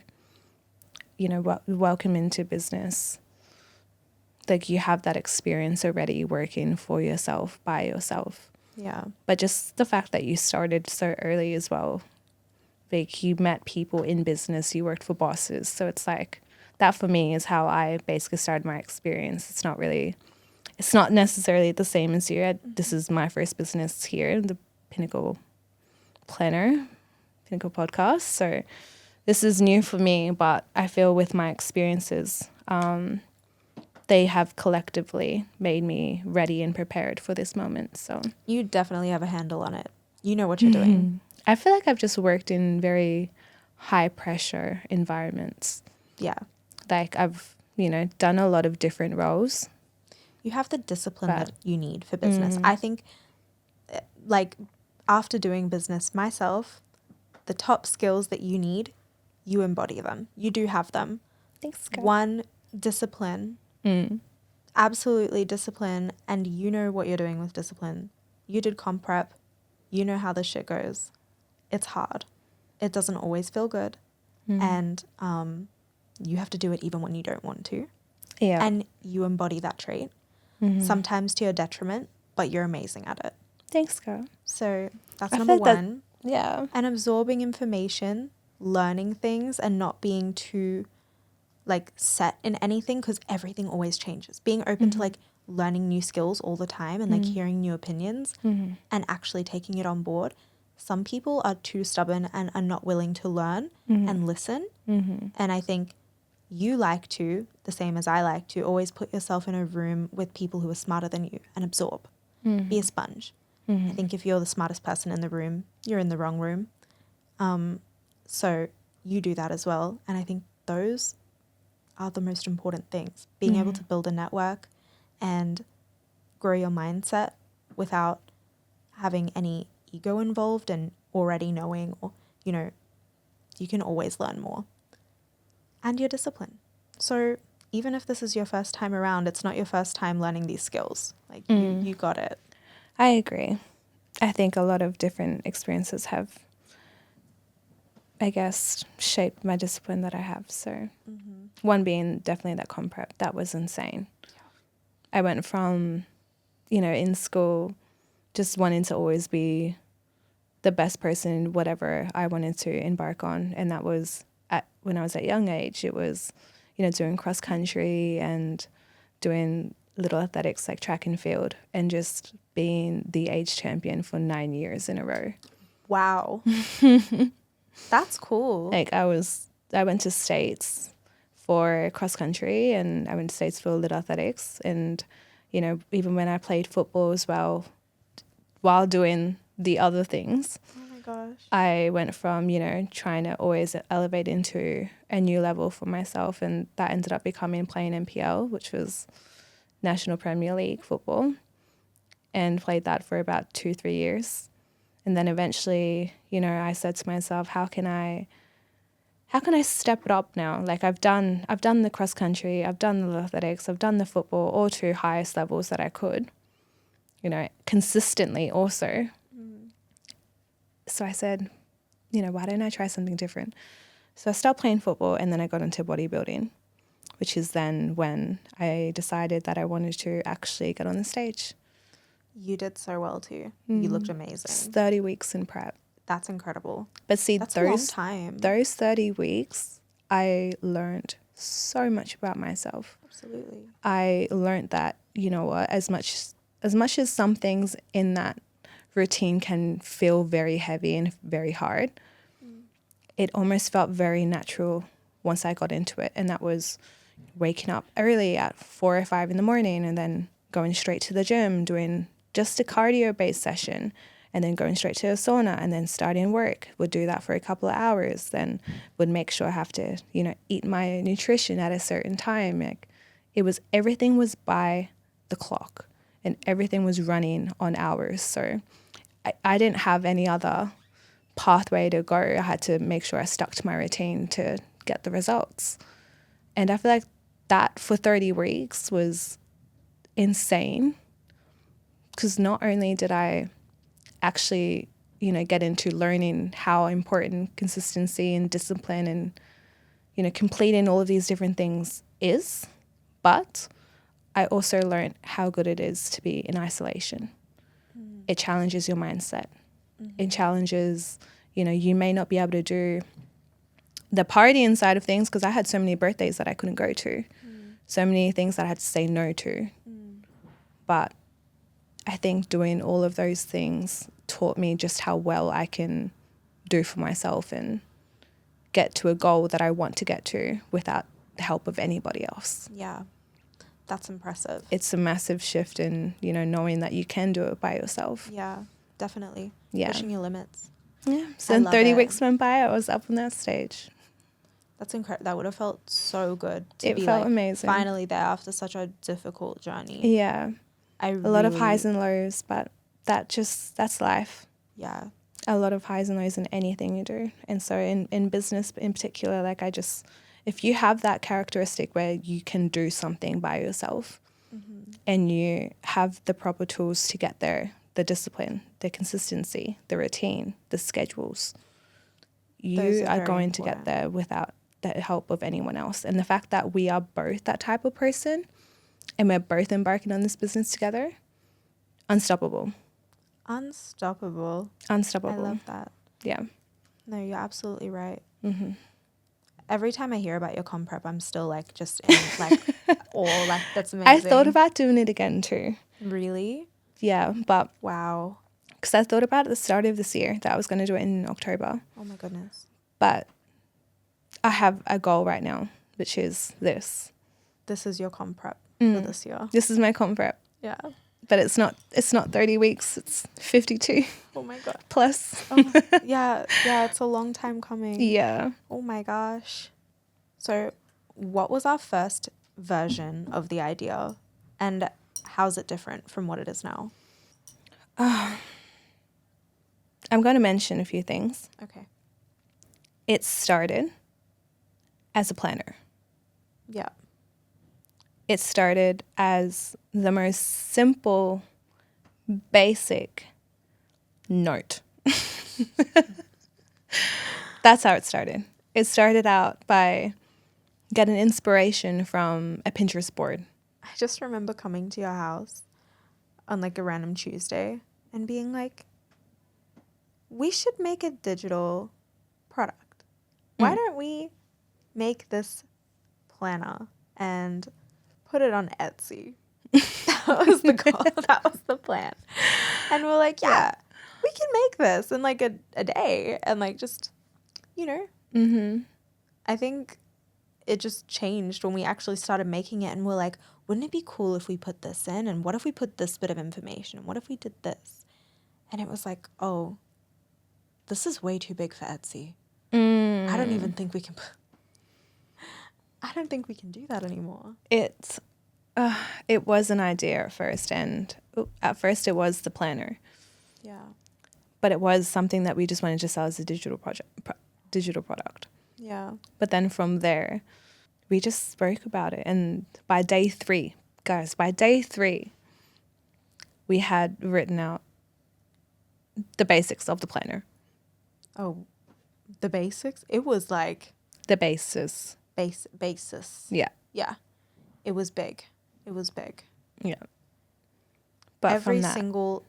you know, welcome into business. Like you have that experience already working for yourself, by yourself. Yeah. But just the fact that you started so early as well. Like you met people in business, you worked for bosses. So it's like, that for me is how I basically started my experience. It's not necessarily the same as you. This is my first business here, the Pinnacle Planner, Pinnacle Podcast. So this is new for me, but I feel with my experiences, they have collectively made me ready and prepared for this moment. So you definitely have a handle on it. You know what you're doing. I feel like I've just worked in very high pressure environments. Yeah. Like I've, you know, done a lot of different roles. You have the discipline that you need for business. I think like after doing business myself, the top skills that you need, you embody them. You do have them. Thanks, God. One, discipline. Absolutely discipline. And you know what you're doing with discipline. You did comp prep. You know how this shit goes. It's hard. It doesn't always feel good. And you have to do it even when you don't want to. Yeah. And you embody that trait. Sometimes to your detriment, but you're amazing at it. Thanks, girl. So that's number one. Yeah. And absorbing information, learning things, and not being too like set in anything because everything always changes. Being open to like learning new skills all the time and like hearing new opinions and actually taking it on board. Some people are too stubborn and are not willing to learn and listen. And I think you like to, the same as I like to, always put yourself in a room with people who are smarter than you and absorb. Be a sponge. I think if you're the smartest person in the room, you're in the wrong room. So you do that as well. And I think those are the most important things. Being able to build a network and grow your mindset without having any ego involved and already knowing, or, you know, you can always learn more. And your discipline. So even if this is your first time around, it's not your first time learning these skills. Like you got it. I agree. I think a lot of different experiences have, I guess, shaped my discipline that I have. So one being definitely that comp prep. That was insane. I went from, you know, in school just wanting to always be the best person in whatever I wanted to embark on. And that was when I was at a young age. It was, you know, doing cross country and doing little athletics like track and field, and just being the age champion for 9 years in a row. Wow. That's cool. Like I went to States for cross country, and I went to States for little athletics. And, you know, even when I played football as well, while doing the other things, Oh my gosh. I went from, you know, trying to always elevate into a new level for myself. And that ended up becoming playing NPL, which was National Premier League football, and played that for about 2-3 years. And then eventually, you know, I said to myself, how can I step it up now? Like I've done the cross country, I've done the athletics, I've done the football, all to highest levels that I could, you know, consistently also. So I said, you know, why don't I try something different? So I stopped playing football, and then I got into bodybuilding, which is then when I decided that I wanted to actually get on the stage. You did so well too. You looked amazing. It's 30 weeks in prep. That's incredible. But see, That's a long time. Those 30 weeks, I learned so much about myself. Absolutely. I learned that, you know what, as much as some things in that routine can feel very heavy and very hard, it almost felt very natural once I got into it. And that was waking up early at 4 or 5 in the morning, and then going straight to the gym, doing just a cardio-based session, and then going straight to a sauna, and then starting work. Would do that for a couple of hours, then would make sure I have to, you know, eat my nutrition at a certain time. Like everything was by the clock, and everything was running on hours. So I didn't have any other pathway to go. I had to make sure I stuck to my routine to get the results. And I feel like that for 30 weeks was insane, because not only did I actually, you know, get into learning how important consistency and discipline and, you know, completing all of these different things is, but I also learned how good it is to be in isolation. It challenges your mindset. It challenges, you know, you may not be able to do the partying side of things, because I had so many birthdays that I couldn't go to, so many things that I had to say no to. But I think doing all of those things taught me just how well I can do for myself and get to a goal that I want to get to without the help of anybody else. Yeah. That's impressive. It's a massive shift in, you know, knowing that you can do it by yourself. Yeah, definitely. Yeah. Pushing your limits. Yeah. So in 30 weeks went by, I was up on that stage. That's incredible. That would have felt so good to It be felt like amazing. Finally there after such a difficult journey. Yeah. A lot of highs and lows, but that's life. Yeah. A lot of highs and lows in anything you do. And so in business in particular, like if you have that characteristic where you can do something by yourself and you have the proper tools to get there, the discipline, the consistency, the routine, the schedules, you are going to get there without the help of anyone else. And the fact that we are both that type of person and we're both embarking on this business together, unstoppable. Unstoppable. Unstoppable. I love that. Yeah. No, you're absolutely right. Every time I hear about your comp prep, I'm still like just in like all like that's amazing. I thought about doing it again too. Really? Yeah, but wow. Because I thought about at the start of this year that I was going to do it in October. Oh my goodness. But I have a goal right now which is this. This is your comp prep for this year. This is my comp prep. Yeah. But it's not 30 weeks, it's 52 Oh my God. plus. Oh, yeah, it's a long time coming. Yeah. Oh my gosh. So what was our first version of the idea and how's it different from what it is now? I'm going to mention a few things. Okay. It started as a planner. Yeah. It started as the most simple, basic note. That's how it started. It started out by getting inspiration from a Pinterest board. I just remember coming to your house on like a random Tuesday and being like, we should make a digital product. Why don't we make this planner and put it on Etsy? That was the goal. That was the plan. And we're like, yeah, we can make this in like a day and like just, you know. Mm-hmm. I think it just changed when we actually started making it and we're like, wouldn't it be cool if we put this in? And what if we put this bit of information? And what if we did this? And it was like, oh, this is way too big for Etsy. I don't even think we can I don't think we can do that anymore. It was an idea at first, and at first it was the planner. Yeah. But it was something that we just wanted to sell as a digital product. Yeah. But then from there, we just spoke about it. And by day 3, we had written out the basics of the planner. Oh, the basics? It was like The basis. basis. Yeah. Yeah. It was big. It was big. Yeah. But every from that, single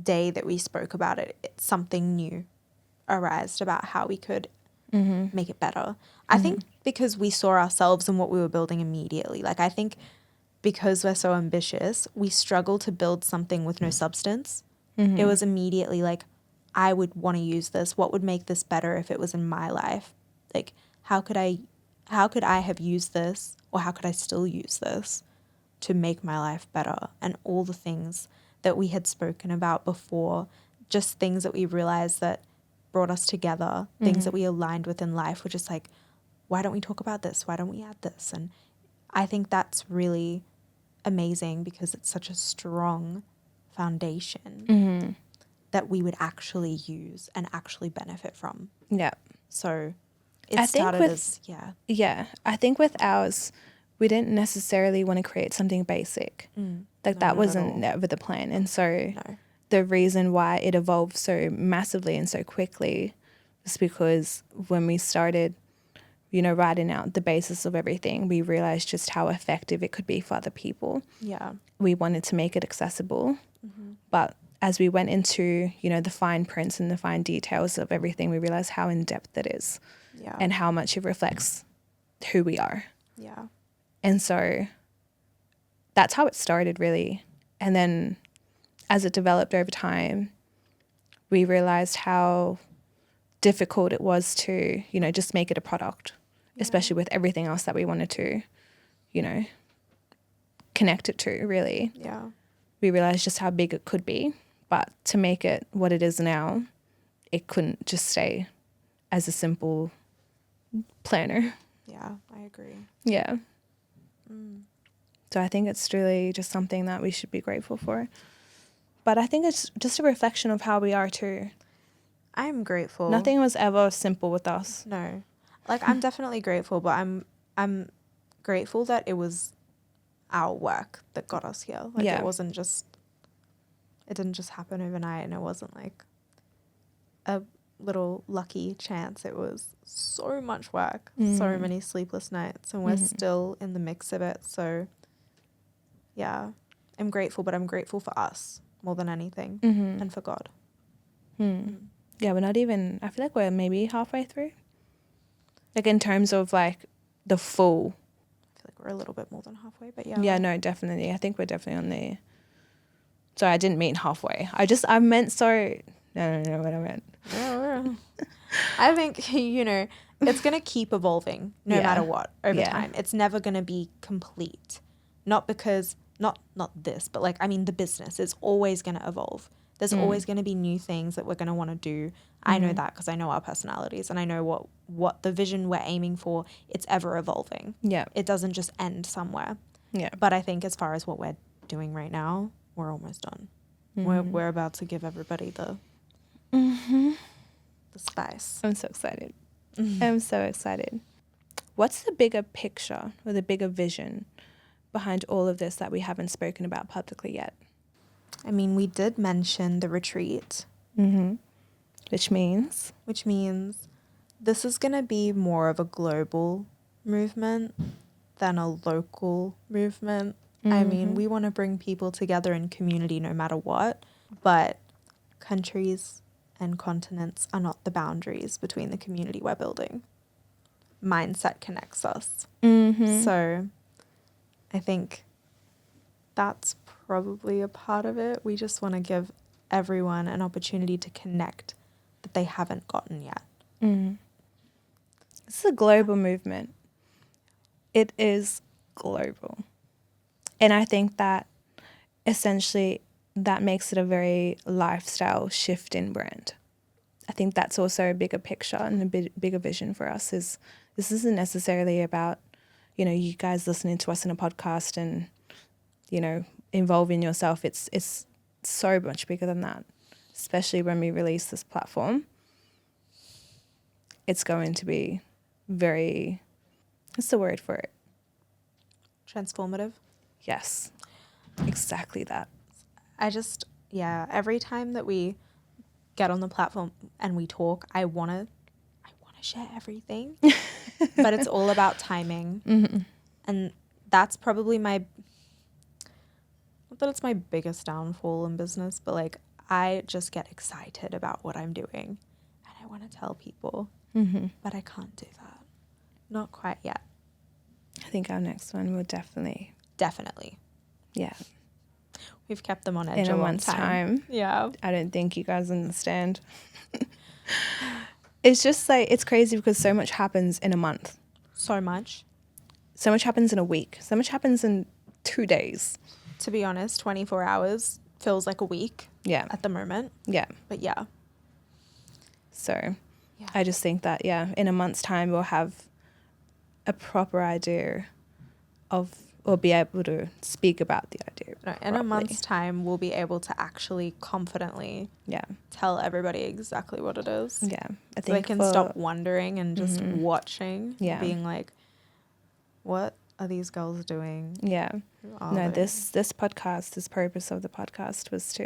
day that we spoke about it, something new arose about how we could make it better. I think because we saw ourselves in what we were building immediately. Like, I think because we're so ambitious, we struggle to build something with no substance. It was immediately like, I would want to use this. What would make this better if it was in my life? Like, how could I have used this, or how could I still use this to make my life better? And all the things that we had spoken about before, just things that we realized that brought us together, things that we aligned with in life, were just like, why don't we talk about this? Why don't we add this? And I think that's really amazing because it's such a strong foundation that we would actually use and actually benefit from. yeah. So it I think started with- as, Yeah. I think with ours, we didn't necessarily want to create something basic. Like No, that not at wasn't all. never the plan. And so no. the reason why it evolved so massively and so quickly was because when we started, writing out the basis of everything, we realized just how effective it could be for other people. Yeah. We wanted to make it accessible. But as we went into, the fine prints and the fine details of everything, we realized how in-depth it is Yeah. and how much it reflects who we are. Yeah. And so that's how it started, really. And then as it developed over time, we realized how difficult it was to, just make it a product, especially with everything else that we wanted to, connect it to, really. Yeah. We realized just how big it could be. But to make it what it is now, it couldn't just stay as a simple planner. Yeah. I agree. Yeah. So I think it's really just something that we should be grateful for. But I think it's just a reflection of how we are too. I'm grateful. Nothing was ever simple with us. No. Like, I'm definitely grateful, but I'm grateful that it was our work that got us here. Like, Yeah. it didn't just happen overnight, and it wasn't like a little lucky chance. It was so much work, so many sleepless nights, and we're still in the mix of it. So yeah, I'm grateful, but I'm grateful for us more than anything, and for God. Yeah, we're not even, I feel like we're maybe halfway through. Like in terms of like the full. I feel like we're a little bit more than halfway, but yeah. Yeah, no, definitely. I think we're definitely on the, sorry, I didn't mean halfway. I meant, sorry. No, what I meant. I think, it's going to keep evolving no matter what over time. It's never going to be complete. Not because, not this, but like, I mean, the business is always going to evolve. There's always going to be new things that we're going to want to do. I know that because I know our personalities and I know what the vision we're aiming for, it's ever evolving. Yeah. It doesn't just end somewhere. Yeah. But I think as far as what we're doing right now, we're almost done. We're about to give everybody the spice. I'm so excited. I'm so excited. What's the bigger picture or the bigger vision behind all of this that we haven't spoken about publicly yet? I mean, we did mention the retreat. Which means this is going to be more of a global movement than a local movement. I mean, we want to bring people together in community no matter what, but countries and continents are not the boundaries between the community we're building. Mindset connects us. So I think that's probably a part of it. We just want to give everyone an opportunity to connect that they haven't gotten yet. This is a global movement. It is global. And I think that essentially that makes it a very lifestyle shift in brand. I think that's also a bigger picture and a bigger vision for us is this isn't necessarily about, you guys listening to us in a podcast and, involving yourself. It's so much bigger than that, especially when we release this platform. It's going to be very, what's the word for it? Transformative? Yes, exactly that. Every time that we get on the platform and we talk, I want to share everything, but it's all about timing. And that's probably not that it's my biggest downfall in business, but like, I just get excited about what I'm doing and I want to tell people, but I can't do that. Not quite yet. I think our next one will definitely. Yeah. We've kept them on edge in a month's time. Yeah. I don't think you guys understand. It's just like, it's crazy because so much happens in a month. So much happens in a week. So much happens in 2 days. To be honest, 24 hours feels like a week. Yeah. At the moment. Yeah. But yeah. So I just think that, in a month's time, we'll have a proper idea or be able to speak about the idea. No, in a month's time, we'll be able to actually confidently tell everybody exactly what it is. Yeah. I think so they can stop wondering and just watching, being like, what are these girls doing? Yeah. No, this podcast, this purpose of the podcast was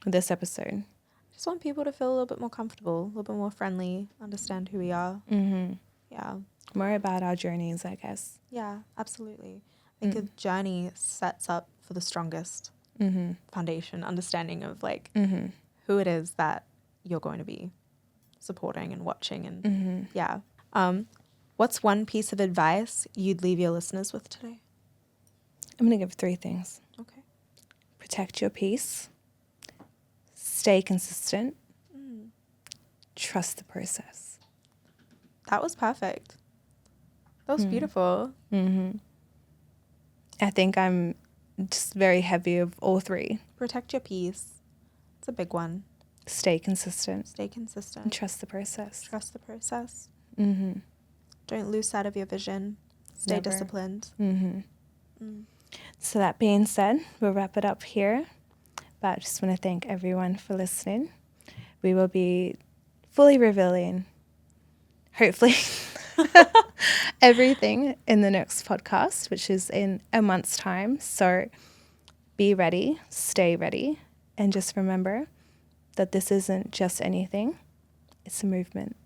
this episode. Just want people to feel a little bit more comfortable, a little bit more friendly, understand who we are. Yeah. More about our journeys, I guess. Yeah, absolutely. I think a journey sets up for the strongest foundation, understanding of like who it is that you're going to be supporting and watching. And what's one piece of advice you'd leave your listeners with today? I'm going to give 3 things. Okay. Protect your peace. Stay consistent. Trust the process. That was perfect. That was beautiful. I think I'm just very heavy of all 3. Protect your peace. It's a big one. Stay consistent. And trust the process. Don't lose sight of your vision. Stay disciplined. So that being said, we'll wrap it up here. But I just want to thank everyone for listening. We will be fully revealing, hopefully, everything in the next podcast, which is in a month's time. So be ready, stay ready, and just remember that this isn't just anything, it's a movement.